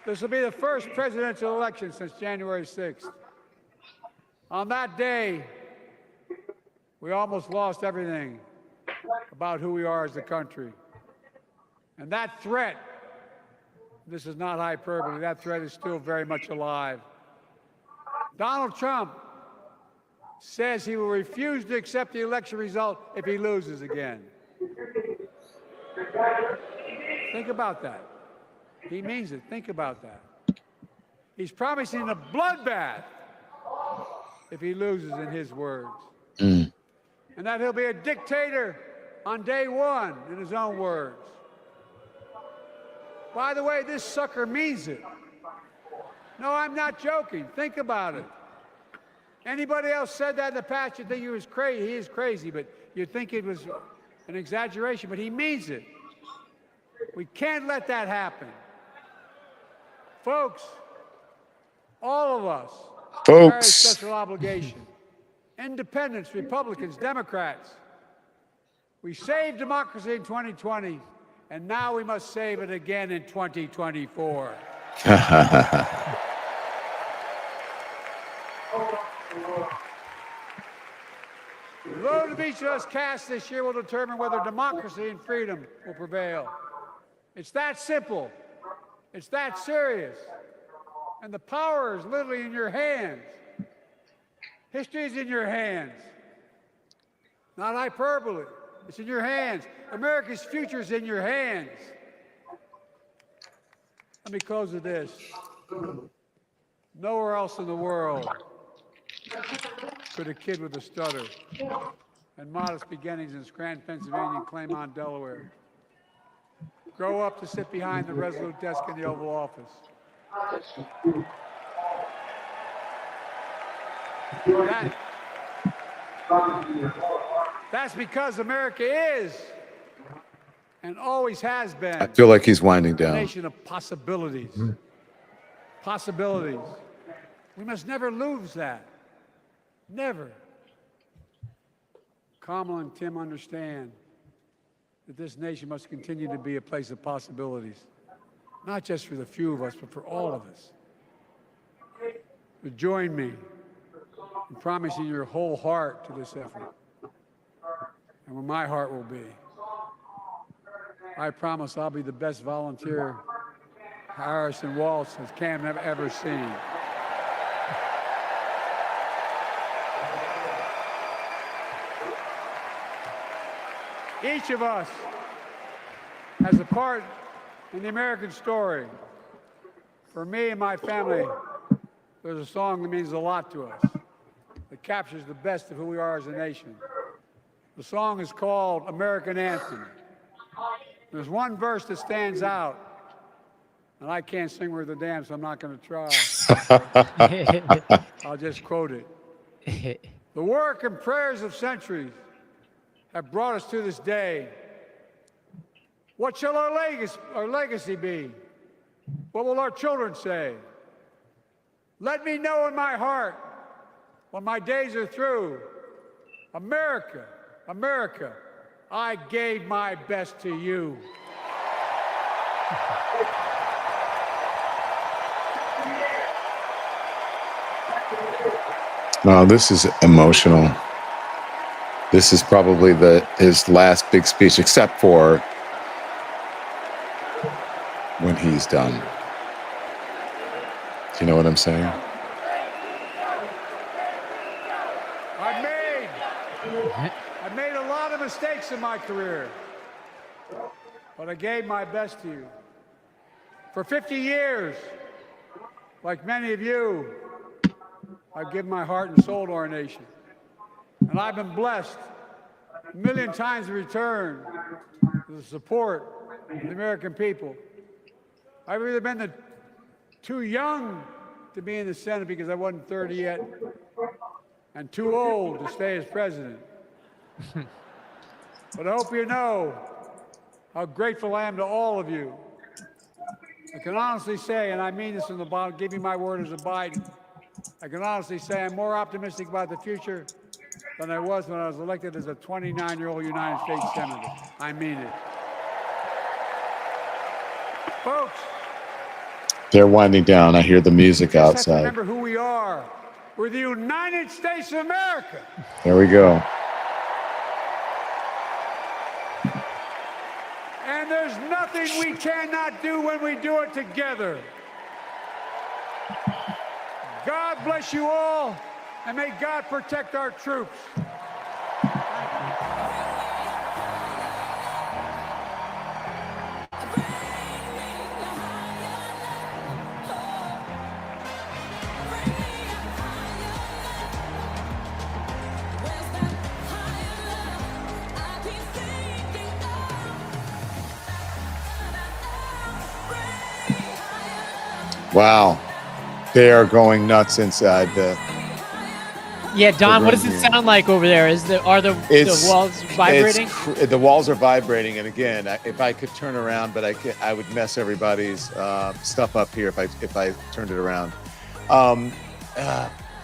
This will be the first presidential election since January 6th. On that day, we almost lost everything about who we are as a country. And that threat, this is not hyperbole, that threat is still very much alive. Donald Trump says he will refuse to accept the election result if he loses again. Think about that. He means it. Think about that. He's promising a bloodbath if he loses, in his words. And that he'll be a dictator on day one, in his own words. By the way, this sucker means it. No, I'm not joking. Think about it. Anybody else said that in the past, you'd think he was crazy. He is crazy, but you'd think it was an exaggeration, but he means it. We can't let that happen. Folks, all of us carry a special obligation. Independents, Republicans, Democrats. We saved democracy in 2020, and now we must save it again in 2024. The vote of each of us cast this year will determine whether democracy and freedom will prevail. It's that simple. It's that serious. And the power is literally in your hands. History is in your hands. Not hyperbole. It's in your hands. America's future is in your hands. Let me close with this. Nowhere else in the world could a kid with a stutter and modest beginnings in Scranton, Pennsylvania, and Claymont, Delaware, grow up to sit behind the resolute desk in the Oval Office. That's because America is and always has been I feel like he's winding a down. nation of possibilities. Possibilities. We must never lose that. Never. Kamala and Tim understand that this nation must continue to be a place of possibilities, not just for the few of us, but for all of us. But join me in promising your whole heart to this effort, and where my heart will be. I promise I'll be the best volunteer Harris and Waltz has Cam have ever seen. Each of us has a part in the American story. For me and my family, there's a song that means a lot to us, that captures the best of who we are as a nation. The song is called American Anthem. There's one verse that stands out, and I can't sing worth a damn, so I'm not going to try. I'll just quote it. The work and prayers of centuries have brought us to this day. What shall our legacy be? What will our children say? Let me know in my heart, when my days are through, America, America, I gave my best to you. Oh, this is emotional. This is probably his last big speech, except for when he's done. Do you know what I'm saying? I've made a lot of mistakes in my career, but I gave my best to you. For 50 years, like many of you, I've given my heart and soul to our nation. And I've been blessed a million times in return with the support of the American people. I've either been too young to be in the Senate because I wasn't 30 yet, and too old to stay as president. But I hope you know how grateful I am to all of you. I can honestly say, and I mean this from the bottom, give you my word as a Biden, I can honestly say I'm more optimistic about the future than I was when I was elected as a 29-year-old United States Senator. I mean it. Folks, they're winding down. I hear the music outside. Remember who we are. We're the United States of America. There we go. And there's nothing we cannot do when we do it together. God bless you all, and may God protect our troops. Wow. They are going nuts inside the. Yeah, Don, what does it sound like over there? Are the walls vibrating? The walls are vibrating, and again, if I could turn around, but I would mess everybody's stuff up here if I turned it around.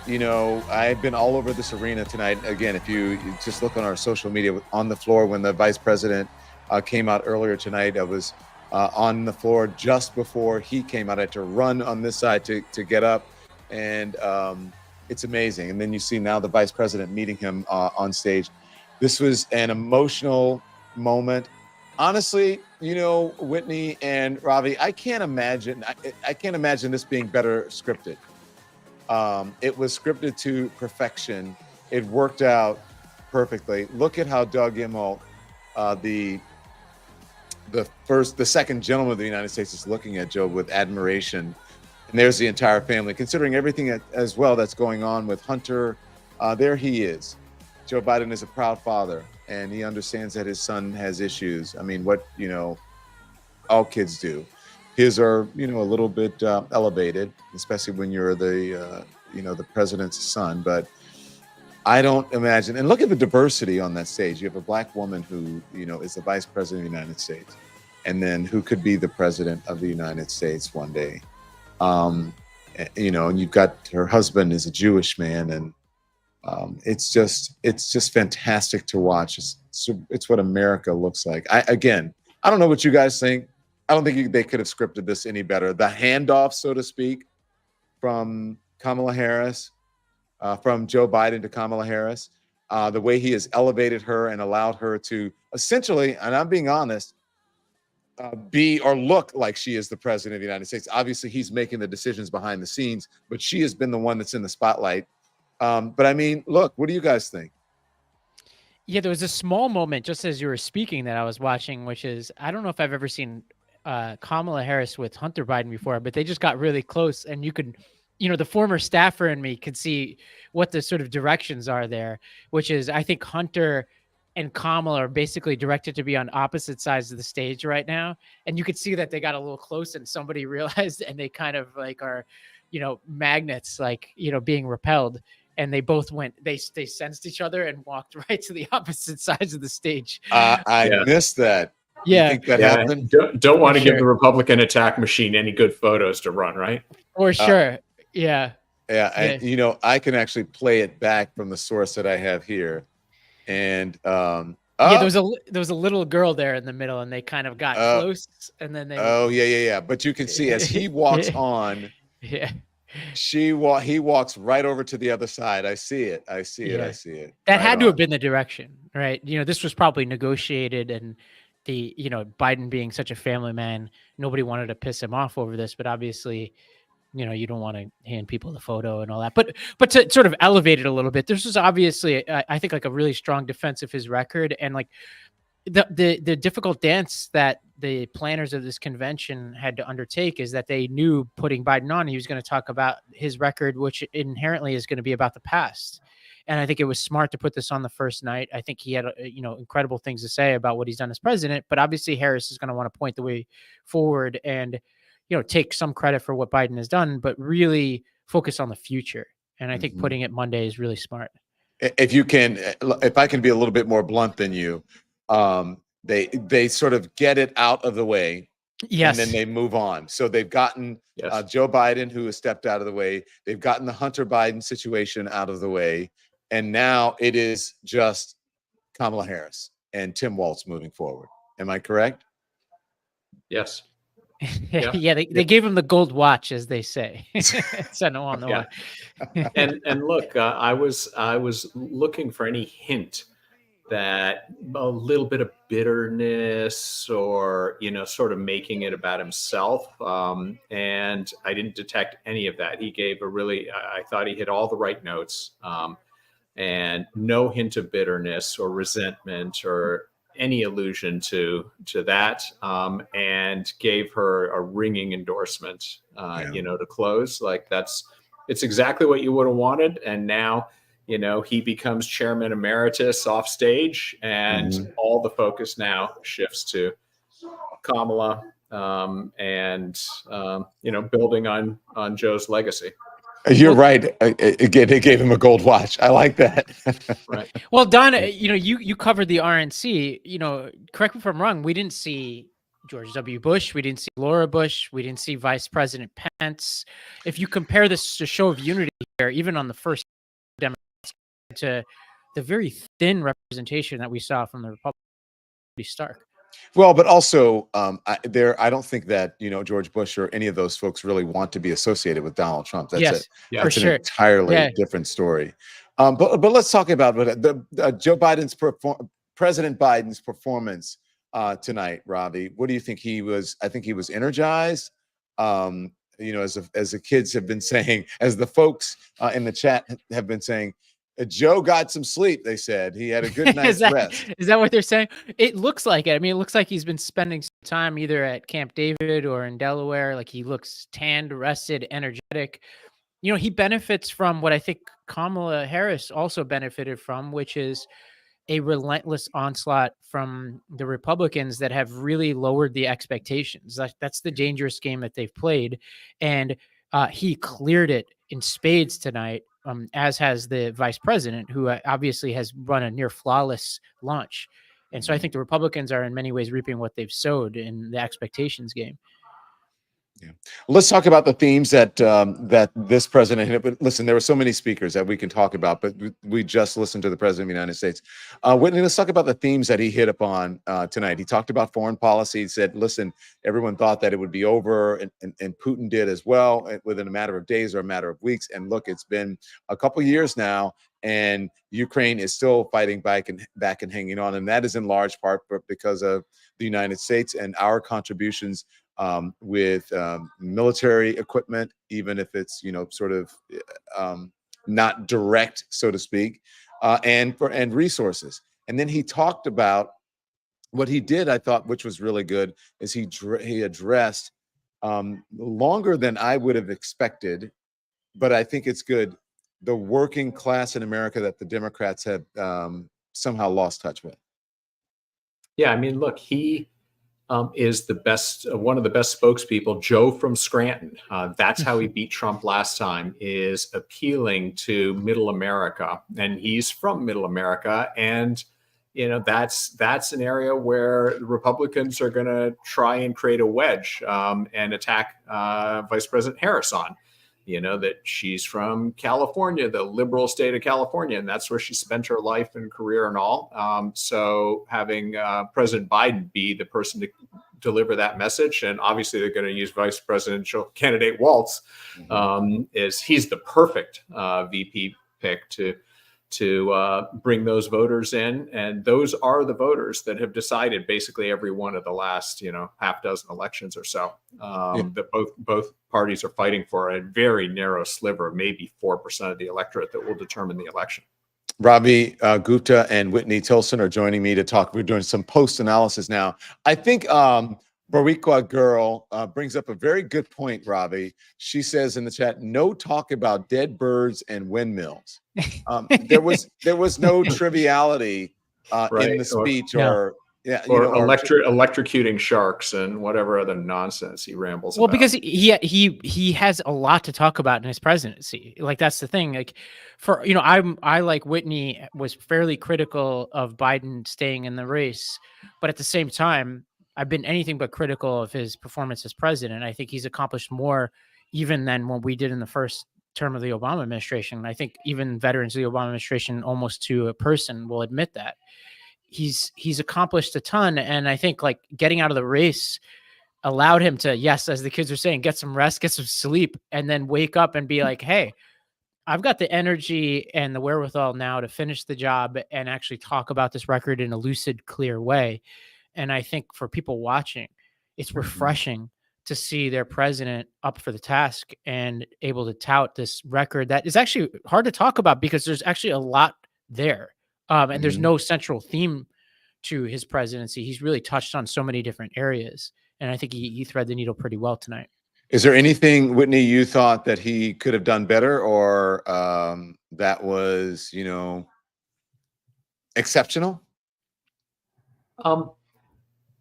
You know, I've been all over this arena tonight. Again, if you just look on our social media, on the floor when the vice president came out earlier tonight, I was on the floor just before he came out. I had to run on this side to get up, and it's amazing. And then you see now the vice president meeting him on stage. This was an emotional moment. Honestly, you know, Whitney and Ravi, I can't imagine this being better scripted. It was scripted to perfection. It worked out perfectly. Look at how Doug Imhoff, the second gentleman of the United States, is looking at Joe with admiration. And there's the entire family, considering everything as well that's going on with Hunter. There he is. Joe Biden is a proud father, and he understands that his son has issues. I mean, what, you know, all kids do. His are, you know, a little bit elevated, especially when you're the, you know, the president's son. But I don't imagine, and look at the diversity on that stage. You have a black woman who, you know, is the vice president of the United States, and then who could be the president of the United States one day. You know, and you've got her husband is a Jewish man, and It's just fantastic to watch. It's what America looks like. I don't know what you guys think. I don't think they could have scripted this any better. The handoff, so to speak, from Kamala Harris, from Joe Biden to Kamala Harris, the way he has elevated her and allowed her to essentially, and I'm being honest, be or look like she is the president of the United States. Obviously, he's making the decisions behind the scenes, but she has been the one that's in the spotlight. But I mean, look, what do you guys think? Yeah, there was a small moment just as you were speaking that I was watching, which is, I don't know if I've ever seen Kamala Harris with Hunter Biden before, but they just got really close, and you could, the former staffer in me could see what the sort of directions are there, which is, I think Hunter and Kamala are basically directed to be on opposite sides of the stage right now. And you could see that they got a little close and somebody realized, and they kind of like are, magnets, like, being repelled. And they both went, they sensed each other and walked right to the opposite sides of the stage. I missed that. Yeah. You think that happened? Don't want to For give the Republican attack machine any good photos to run, right? For sure. Yeah. And, I can actually play it back from the source that I have here. And there was a little girl there in the middle, and they kind of got close, and then they yeah. But you can see as he walks on, he walks right over to the other side. I see it. That had to have been the direction, right? This was probably negotiated, and the Biden being such a family man, nobody wanted to piss him off over this, but obviously, you don't want to hand people the photo and all that, but to sort of elevate it a little bit, this was obviously, I think, like a really strong defense of his record, and like the difficult dance that the planners of this convention had to undertake is that they knew putting Biden on, he was going to talk about his record, which inherently is going to be about the past. And I think it was smart to put this on the first night. I think he had, incredible things to say about what he's done as president, but obviously Harris is going to want to point the way forward and, take some credit for what Biden has done, but really focus on the future. And I think putting it Monday is really smart. If I can be a little bit more blunt than you, they sort of get it out of the way. Yes. And then they move on. So they've gotten Joe Biden, who has stepped out of the way. They've gotten the Hunter Biden situation out of the way. And now it is just Kamala Harris and Tim Walz moving forward. Am I correct? Yes. They gave him the gold watch, as they say. Send him on the way. And look, I was looking for any hint that a little bit of bitterness or, sort of making it about himself. And I didn't detect any of that. He gave I thought he hit all the right notes, and no hint of bitterness or resentment or any allusion to that, and gave her a ringing endorsement, to close. Like it's exactly what you would have wanted. And now, he becomes chairman emeritus off stage, and all the focus now shifts to Kamala, and building on Joe's legacy. You're right. Again, they gave him a gold watch. I like that. Right. Well, Don, you covered the RNC. Correct me if I'm wrong. We didn't see George W. Bush. We didn't see Laura Bush. We didn't see Vice President Pence. If you compare this to show of unity here, even on the first Democrats, to the very thin representation that we saw from the Republicans, pretty stark. Well, but also I don't think that, George Bush or any of those folks really want to be associated with Donald Trump. That's an entirely different story. But let's talk about Joe Biden's President Biden's performance tonight, Ravi. What do you think? I think he was energized. As the kids have been saying, as the folks in the chat have been saying, Joe got some sleep, they said. He had a good night's rest. Is that what they're saying? It looks like it. I mean, it looks like he's been spending some time either at Camp David or in Delaware. Like, he looks tanned, rested, energetic. He benefits from what I think Kamala Harris also benefited from, which is a relentless onslaught from the Republicans that have really lowered the expectations. That's the dangerous game that they've played. And he cleared it in spades tonight. As has the vice president, who obviously has run a near flawless launch. And so I think the Republicans are in many ways reaping what they've sowed in the expectations game. Yeah. Let's talk about the themes that that this president hit. But listen, there were so many speakers that we can talk about, but we just listened to the president of the United States. Whitney, let's talk about the themes that he hit upon tonight. He talked about foreign policy. He said, listen, everyone thought that it would be over, and Putin did as well, within a matter of days or a matter of weeks. And look, it's been a couple years now, and Ukraine is still fighting back and hanging on. And that is in large part because of the United States and our contributions with military equipment, even if it's, sort of not direct, so to speak, and resources. And then he talked about what he did, I thought, which was really good, is he addressed longer than I would have expected, but I think it's good, the working class in America that the Democrats have somehow lost touch with. Yeah, I mean, look, he is the best, one of the best spokespeople. Joe from Scranton, that's how he beat Trump last time, is appealing to middle America, and he's from middle America. And that's an area where the Republicans are going to try and create a wedge and attack Vice President Harris on. That she's from California, the liberal state of California, and that's where she spent her life and career and all. So having President Biden be the person to deliver that message, and obviously they're going to use vice presidential candidate Waltz, he's the perfect VP pick to bring those voters in. And those are the voters that have decided basically every one of the last, half dozen elections or so, that both parties are fighting for a very narrow sliver, maybe 4% of the electorate, that will determine the election. Ravi Gupta and Whitney Tilson are joining me to talk. We're doing some post-analysis now. I think Boricua Girl brings up a very good point, Ravi. She says in the chat, no talk about dead birds and windmills. There was no triviality in the speech, or electrocuting sharks and whatever other nonsense he rambles about. Well, because he has a lot to talk about in his presidency. Like, that's the thing. Like, I like Whitney was fairly critical of Biden staying in the race, but at the same time, I've been anything but critical of his performance as president. I think he's accomplished more even than what we did in the first term of the Obama administration. I think even veterans of the Obama administration, almost to a person, will admit that. He's accomplished a ton. And I think, like, getting out of the race allowed him to, yes, as the kids are saying, get some rest, get some sleep, and then wake up and be like, hey, I've got the energy and the wherewithal now to finish the job and actually talk about this record in a lucid, clear way. And I think for people watching, it's refreshing to see their president up for the task and able to tout this record that is actually hard to talk about because there's actually a lot there. And there's no central theme to his presidency. He's really touched on so many different areas. And I think he thread the needle pretty well tonight. Is there anything, Whitney, you thought that he could have done better, or that was, exceptional?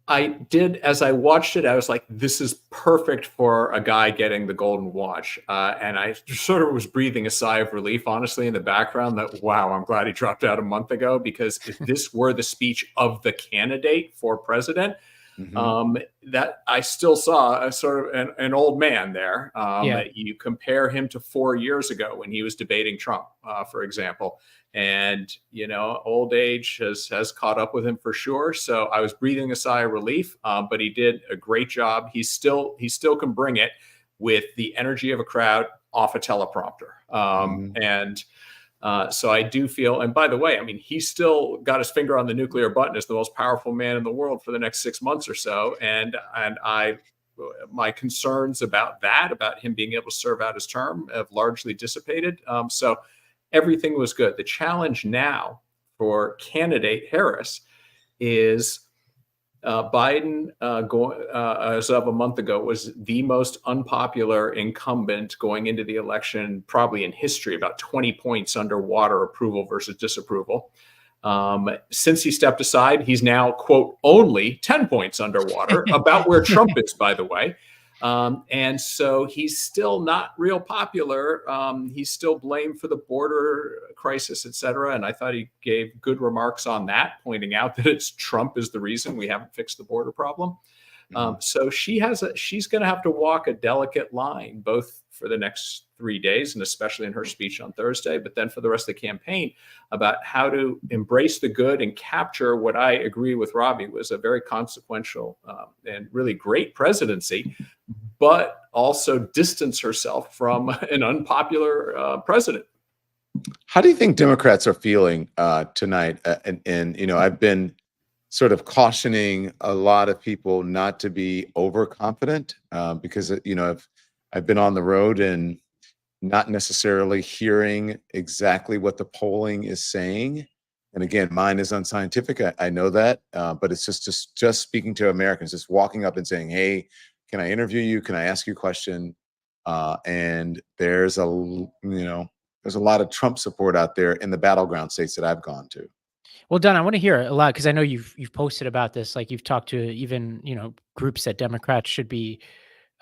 I did, as I watched it, I was like, this is perfect for a guy getting the Golden Watch. And I sort of was breathing a sigh of relief, honestly, in the background, that, wow, I'm glad he dropped out a month ago, because if this were the speech of the candidate for president, that I still saw a sort of an old man there. You compare him to 4 years ago when he was debating Trump, for example. And, old age has caught up with him for sure. So I was breathing a sigh of relief, but he did a great job. He still can bring it with the energy of a crowd off a teleprompter. So I do feel, and by the way, I mean, he's still got his finger on the nuclear button as the most powerful man in the world for the next 6 months or so. And my concerns about him being able to serve out his term have largely dissipated. So everything was good. The challenge now for candidate Harris is Biden, as of a month ago, was the most unpopular incumbent going into the election, probably in history, about 20 points underwater approval versus disapproval. Since he stepped aside, he's now, quote, only 10 points underwater, about where Trump is, by the way. And so he's still not real popular. He's still blamed for the border crisis, et cetera. And I thought he gave good remarks on that, pointing out that Trump is the reason we haven't fixed the border problem. So she's going to have to walk a delicate line, both for the next 3 days and especially in her speech on Thursday, but then for the rest of the campaign, about how to embrace the good and capture what I agree with Ravi was a very consequential and really great presidency, but also distance herself from an unpopular president. How do you think Democrats are feeling tonight? And you know, I've been sort of cautioning a lot of people not to be overconfident because you know I've been on the road and not necessarily hearing exactly what the polling is saying. And again, mine is unscientific. I know that, but it's just speaking to Americans, just walking up and saying, "Hey, can I interview you? Can I ask you a question?" And there's a lot of Trump support out there in the battleground states that I've gone to. Well, Don, I want to hear a lot because I know you've posted about this. Like you've talked to even groups that Democrats should be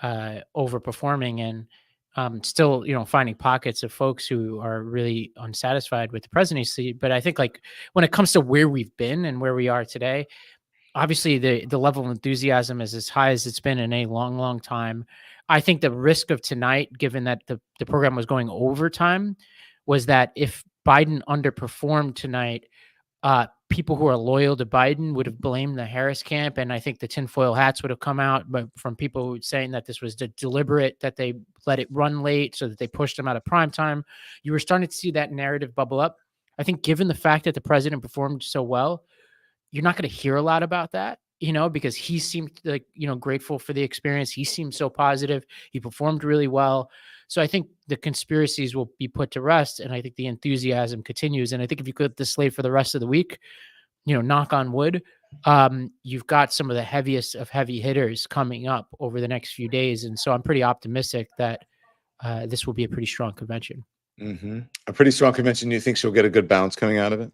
overperforming, and still finding pockets of folks who are really unsatisfied with the presidency. But I think like when it comes to where we've been and where we are today, obviously the level of enthusiasm is as high as it's been in a long, long time. I think the risk of tonight, given that the program was going overtime, was that if Biden underperformed tonight, people who are loyal to Biden would have blamed the Harris camp. And I think the tinfoil hats would have come out, but from people saying that this was deliberate, that they let it run late so that they pushed him out of prime time. You were starting to see that narrative bubble up. I think given the fact that the president performed so well, you're not going to hear a lot about that, because he seemed like, grateful for the experience. He seemed so positive. He performed really well. So I think the conspiracies will be put to rest, and I think the enthusiasm continues. And I think if you look at the slate for the rest of the week, knock on wood, you've got some of the heaviest of heavy hitters coming up over the next few days. And so I'm pretty optimistic that this will be a pretty strong convention. A pretty strong convention. You think she'll get a good bounce coming out of it?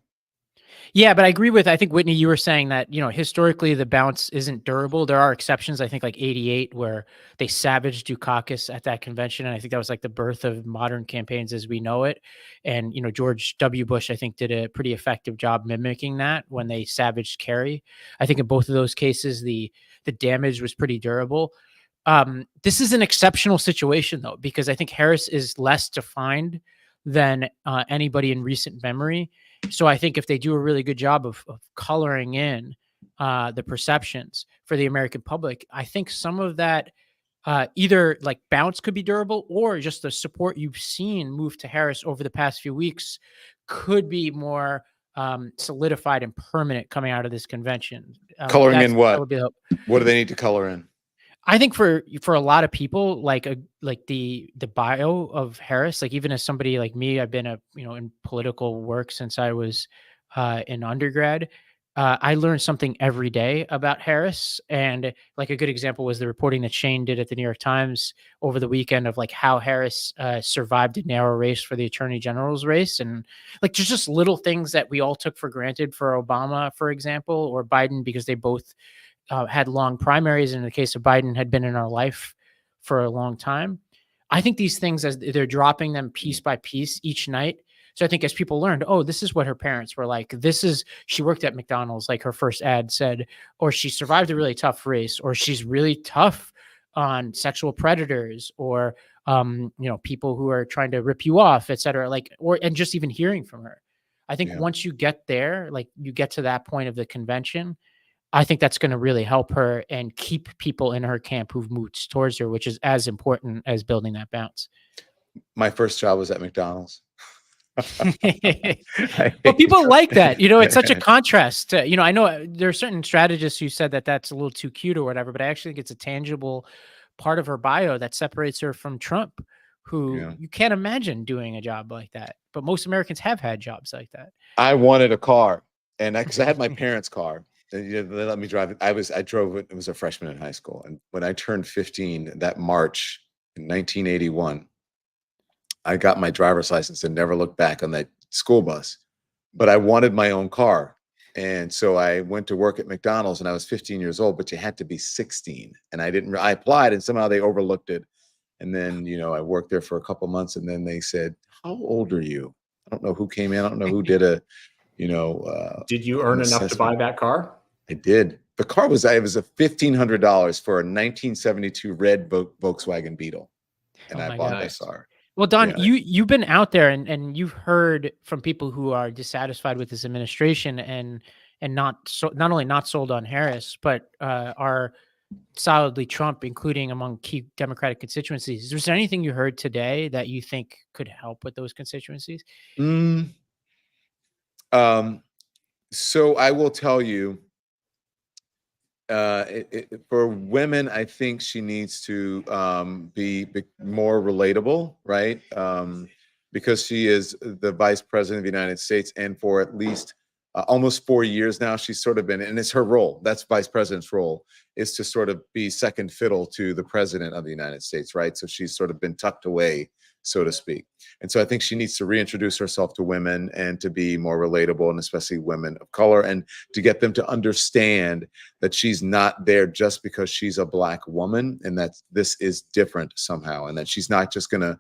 Yeah, but I think, Whitney, you were saying that, historically the bounce isn't durable. There are exceptions, I think like 88, where they savaged Dukakis at that convention. And I think that was like the birth of modern campaigns as we know it. And, George W. Bush, I think, did a pretty effective job mimicking that when they savaged Kerry. I think in both of those cases, the damage was pretty durable. This is an exceptional situation, though, because I think Harris is less defined than anybody in recent memory. So I think if they do a really good job of coloring in the perceptions for the American public, I think some of that either like bounce could be durable, or just the support you've seen move to Harris over the past few weeks could be more solidified and permanent coming out of this convention. Coloring in what? What do they need to color in? I think for a lot of people, like the bio of Harris, like even as somebody like me, I've been in political work since I was in undergrad. I learned something every day about Harris, and like a good example was the reporting that Shane did at the New York Times over the weekend of like how Harris survived a narrow race for the Attorney General's race, and like just little things that we all took for granted for Obama, for example, or Biden, because they both had long primaries. And in the case of Biden, had been in our life for a long time. I think these things, as they're dropping them piece by piece each night. So I think as people learned, oh, this is what her parents were like. She worked at McDonald's, like her first ad said, or she survived a really tough race, or she's really tough on sexual predators, or, people who are trying to rip you off, et cetera. And just even hearing from her. I think once you get there, like you get to that point of the convention, I think that's going to really help her and keep people in her camp who've moved towards her, which is as important as building that bounce. My first job was at McDonald's. Well, people like that. It's such a contrast. I know there are certain strategists who said that that's a little too cute or whatever, but I actually think it's a tangible part of her bio that separates her from Trump, who you can't imagine doing a job like that. But most Americans have had jobs like that. I wanted a car, and because I had my parents' car. They let me drive it. I drove it. It was a freshman in high school. And when I turned 15 that March in 1981, I got my driver's license and never looked back on that school bus. But I wanted my own car. And so I went to work at McDonald's, and I was 15 years old, but you had to be 16. And I applied, and somehow they overlooked it. And then, I worked there for a couple months, and then they said, "How old are you?" I don't know who came in. I don't know who did a, did you earn enough to buy that car? I did. the car was, it was a $1,500 for a 1972 red Volkswagen Beetle. And Oh I my bought God. that car. Well, Don, Yeah. you've been out there and you've heard from people who are dissatisfied with this administration and not only not sold on Harris, but are solidly Trump, including among key Democratic constituencies. Is there anything you heard today that you think could help with those constituencies? So I will tell you, for women, I think she needs to be more relatable, right? Because she is the vice president of the United States, and for at least almost 4 years now, she's sort of been, and it's her role. That's vice president's role, is to sort of be second fiddle to the president of the United States, right? So she's sort of been tucked away, so to speak. And so I think she needs to reintroduce herself to women and to be more relatable, and especially women of color, and to get them to understand that she's not there just because she's a Black woman, and that this is different somehow, and that she's not just gonna,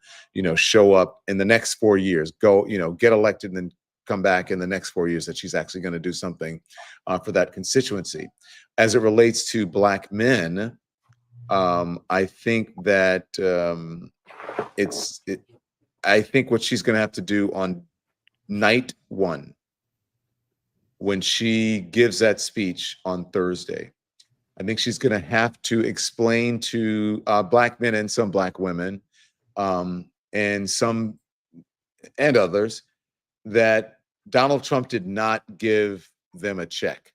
show up in the next 4 years, go, get elected and then come back in the next 4 years, that she's actually going to do something for that constituency. As it relates to Black men, I think that I think what she's going to have to do on night one, when she gives that speech on Thursday, I think she's going to have to explain to Black men and some Black women and others that Donald Trump did not give them a check.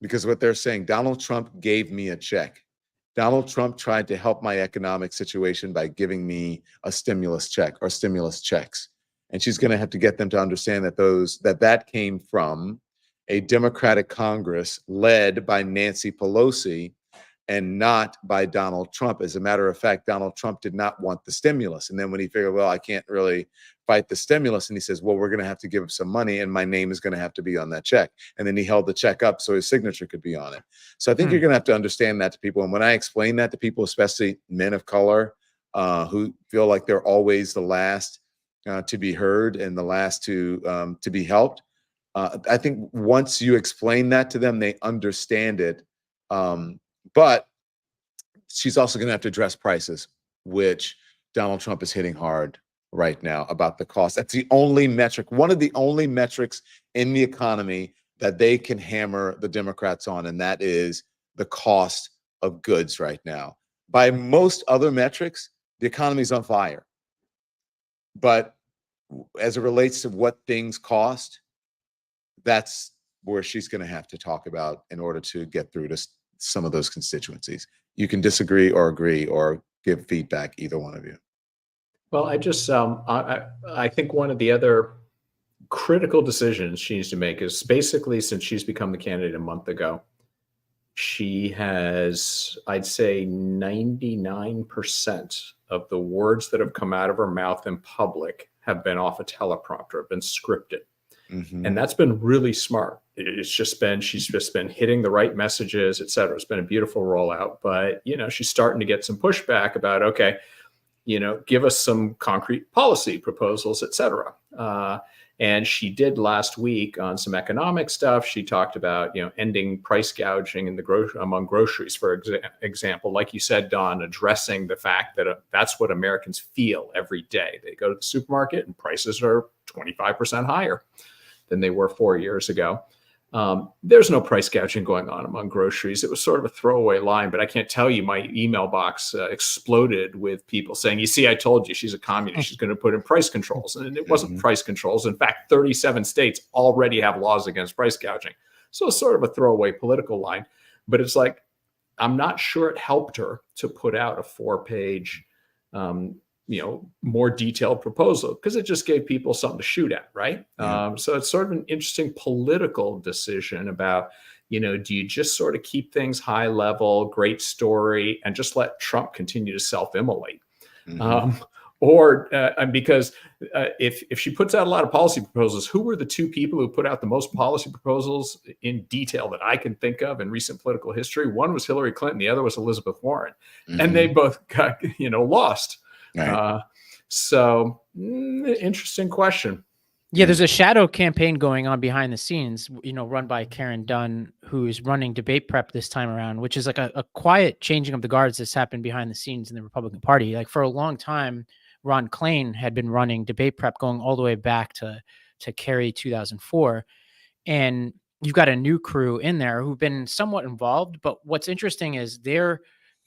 Because what they're saying, Donald Trump gave me a check. Donald Trump tried to help my economic situation by giving me a stimulus check or stimulus checks. And she's going to have to get them to understand that that came from a Democratic Congress led by Nancy Pelosi and not by Donald Trump. As a matter of fact, Donald Trump did not want the stimulus. And then when he figured, well, I can't really fight the stimulus, and he says, well, we're going to have to give him some money, and my name is going to have to be on that check. And then he held the check up so his signature could be on it. So I think you're going to have to understand that to people. And when I explain that to people, especially men of color, who feel like they're always the last to be heard and the last to be helped, I think once you explain that to them, they understand it. But she's also going to have to address prices, which Donald Trump is hitting hard right now about the cost. That's the only metric, one of the only metrics in the economy that they can hammer the Democrats on, and that is the cost of goods right now. By most other metrics, the economy's on fire. But as it relates to what things cost, that's where she's going to have to talk about in order to get through to some of those constituencies. You can disagree or agree or give feedback, either one of you. Well, I just, I think one of the other critical decisions she needs to make is basically, since she's become the candidate a month ago, she has, I'd say 99% of the words that have come out of her mouth in public have been off a teleprompter, have been scripted. Mm-hmm. And that's been really smart. It's just been, she's just been hitting the right messages, et cetera. It's been a beautiful rollout, but, she's starting to get some pushback about, okay, give us some concrete policy proposals, et cetera. And she did last week on some economic stuff. She talked about, ending price gouging in among groceries, for example, like you said, Don, addressing the fact that that's what Americans feel every day. They go to the supermarket and prices are 25% higher than they were 4 years ago. There's no price gouging going on among groceries. It was sort of a throwaway line, but I can't tell you, my email box exploded with people saying, you see, I told you, she's a communist. She's going to put in price controls. And it wasn't price controls. In fact, 37 states already have laws against price gouging. So it's sort of a throwaway political line, but it's like, I'm not sure it helped her to put out a 4-page, more detailed proposal, because it just gave people something to shoot at, right? Yeah. So it's sort of an interesting political decision about, do you just sort of keep things high level, great story, and just let Trump continue to self-immolate? Mm-hmm. Because if she puts out a lot of policy proposals, who were the two people who put out the most policy proposals in detail that I can think of in recent political history? One was Hillary Clinton, the other was Elizabeth Warren, mm-hmm. and they both got, lost. Right. So interesting question. Yeah, there's a shadow campaign going on behind the scenes, run by Karen Dunn, who's running debate prep this time around, which is like a quiet changing of the guards that's happened behind the scenes in the Republican Party. Like for a long time, Ron Klain had been running debate prep going all the way back to Kerry 2004. And you've got a new crew in there who've been somewhat involved. But what's interesting is their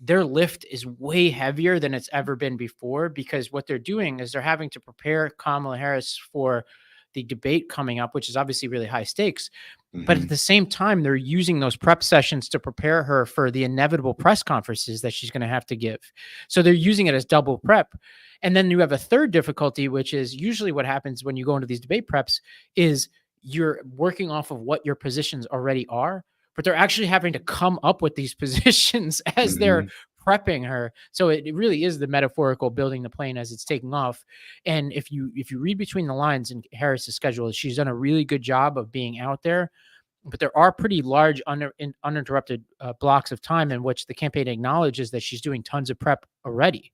lift is way heavier than it's ever been before, because what they're doing is they're having to prepare Kamala Harris for the debate coming up, which is obviously really high stakes. But at the same time, they're using those prep sessions to prepare her for the inevitable press conferences that she's going to have to give. So they're using it as double prep. And then you have a third difficulty, which is usually what happens when you go into these debate preps is you're working off of what your positions already are, but they're actually having to come up with these positions as they're prepping her. So it really is the metaphorical building the plane as it's taking off. And if you read between the lines in Harris's schedule, she's done a really good job of being out there, but there are pretty large uninterrupted blocks of time in which the campaign acknowledges that she's doing tons of prep already,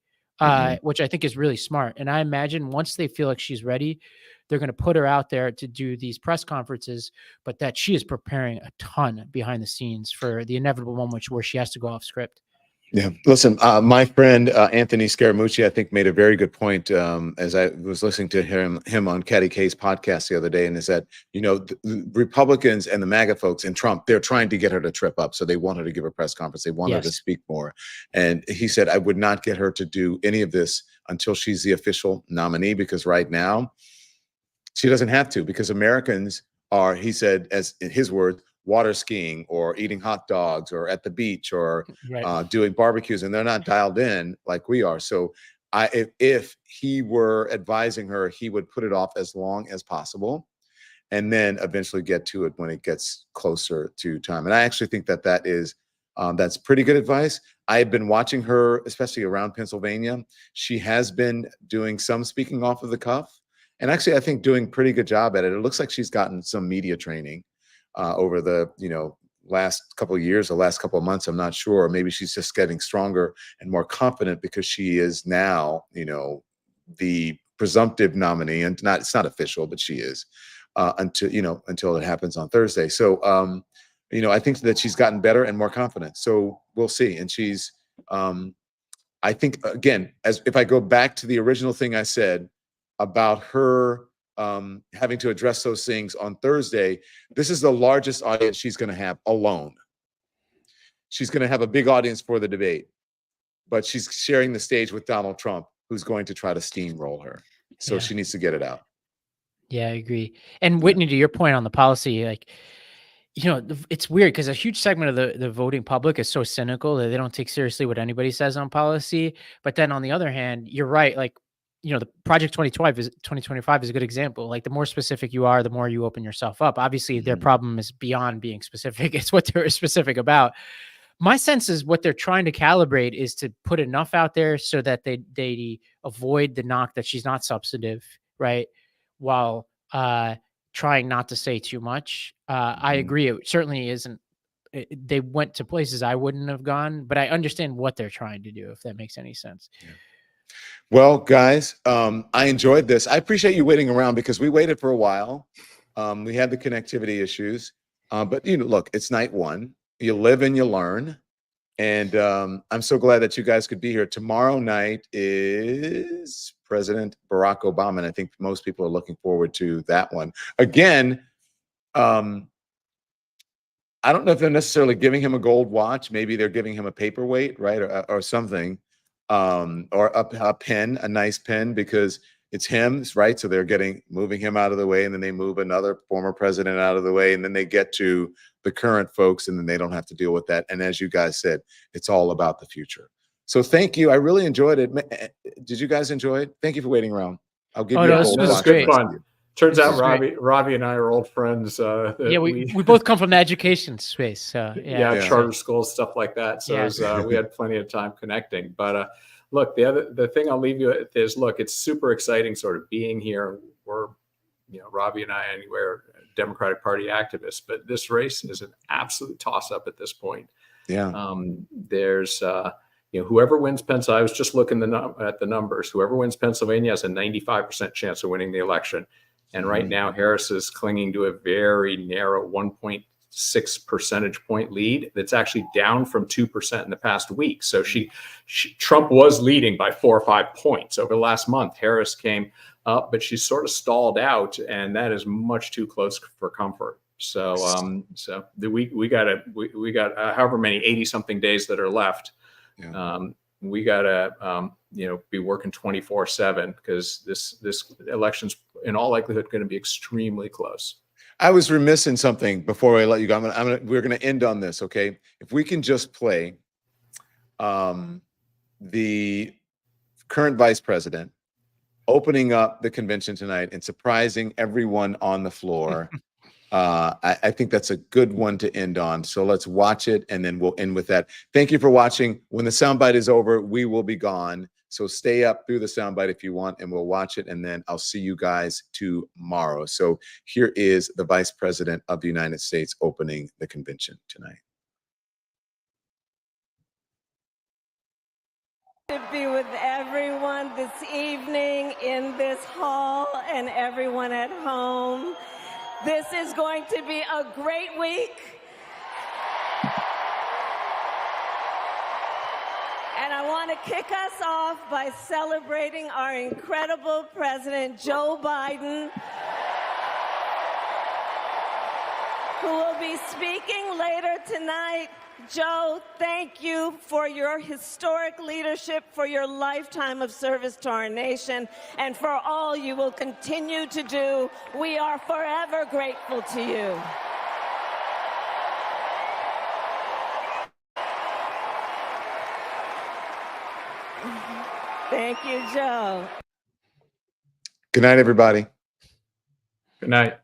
which I think is really smart. And I imagine once they feel like she's ready, they're going to put her out there to do these press conferences, but that she is preparing a ton behind the scenes for the inevitable moment where she has to go off script. Yeah. Listen, my friend Anthony Scaramucci, I think, made a very good point as I was listening to him on Caddy K's podcast the other day, and is that, the Republicans and the MAGA folks and Trump, they're trying to get her to trip up. So they want her to give a press conference. They want her to speak more. And he said, I would not get her to do any of this until she's the official nominee, because right now she doesn't have to, because Americans are, he said, as in his words, water skiing or eating hot dogs or at the beach or doing barbecues, and they're not dialed in like we are. So if he were advising her, he would put it off as long as possible and then eventually get to it when it gets closer to time. And I actually think that is that's pretty good advice. I've been watching her, especially around Pennsylvania. She has been doing some speaking off of the cuff, and actually I think doing a pretty good job at it. It looks like she's gotten some media training over the last couple of years or last couple of months. I'm not sure. Maybe she's just getting stronger and more confident because she is now the presumptive nominee, and it's not official, but she is until it happens on Thursday. So I think that she's gotten better and more confident. So we'll see. And she's I think, again, as if I go back to the original thing I said about her having to address those things on Thursday, this is the largest audience she's going to have alone. She's going to have a big audience for the debate, but she's sharing the stage with Donald Trump, who's going to try to steamroll her. So she needs to get it out. Yeah, I agree. And Whitney, to your point on the policy, like, it's weird because a huge segment of the voting public is so cynical that they don't take seriously what anybody says on policy. But then on the other hand, you're right. Like, the Project 2025 is a good example. Like, the more specific you are, the more you open yourself up. Obviously, their problem is beyond being specific. It's what they're specific about. My sense is what they're trying to calibrate is to put enough out there so that they avoid the knock that she's not substantive, right? While trying not to say too much. I agree. It certainly isn't. They went to places I wouldn't have gone, but I understand what they're trying to do, if that makes any sense. Yeah. Well, guys, I enjoyed this. I appreciate you waiting around because we waited for a while. We had the connectivity issues, but look, it's night one. You live and you learn, and I'm so glad that you guys could be here. Tomorrow night is President Barack Obama, and I think most people are looking forward to that one. Again, I don't know if they're necessarily giving him a gold watch. Maybe they're giving him a paperweight, right, or something. Or a pen, a nice pen, because it's him, right? So they're moving him out of the way, and then they move another former president out of the way, and then they get to the current folks, and then they don't have to deal with that. And as you guys said, it's all about the future. So thank you. I really enjoyed it. Did you guys enjoy it? Thank you for waiting around. I'll give you a gold watch. It was good fun. Turns out Ravi and I are old friends. We both come from the education space. So charter schools, stuff like that. So we had plenty of time connecting. But look, the thing I'll leave you with is, look, it's super exciting sort of being here. We're, Ravi and I anywhere Democratic Party activists, but this race is an absolute toss-up at this point. Yeah. There's whoever wins Pennsylvania, I was just looking at the numbers. Whoever wins Pennsylvania has a 95% chance of winning the election. And right now, Harris is clinging to a very narrow 1.6 percentage point lead. That's actually down from 2% in the past week. So Trump was leading by 4 or 5 points over the last month. Harris came up, but she sort of stalled out, and that is much too close for comfort. So, we got however many 80 something days that are left. Yeah. We gotta be working 24/7 because this election's in all likelihood going to be extremely close. I was remiss in something before I let you go. We're going to end on this, okay? If we can just play the current vice president opening up the convention tonight and surprising everyone on the floor. I think that's a good one to end on. So let's watch it, and then we'll end with that. Thank you for watching. When the soundbite is over, we will be gone. So stay up through the soundbite if you want, and we'll watch it, and then I'll see you guys tomorrow. So here is the Vice President of the United States opening the convention tonight. To be with everyone this evening in this hall and everyone at home. This is going to be a great week. And I want to kick us off by celebrating our incredible President Joe Biden, who will be speaking later tonight. Joe, thank you for your historic leadership, for your lifetime of service to our nation, and for all you will continue to do. We are forever grateful to you. Thank you, Joe. Good night, everybody. Good night.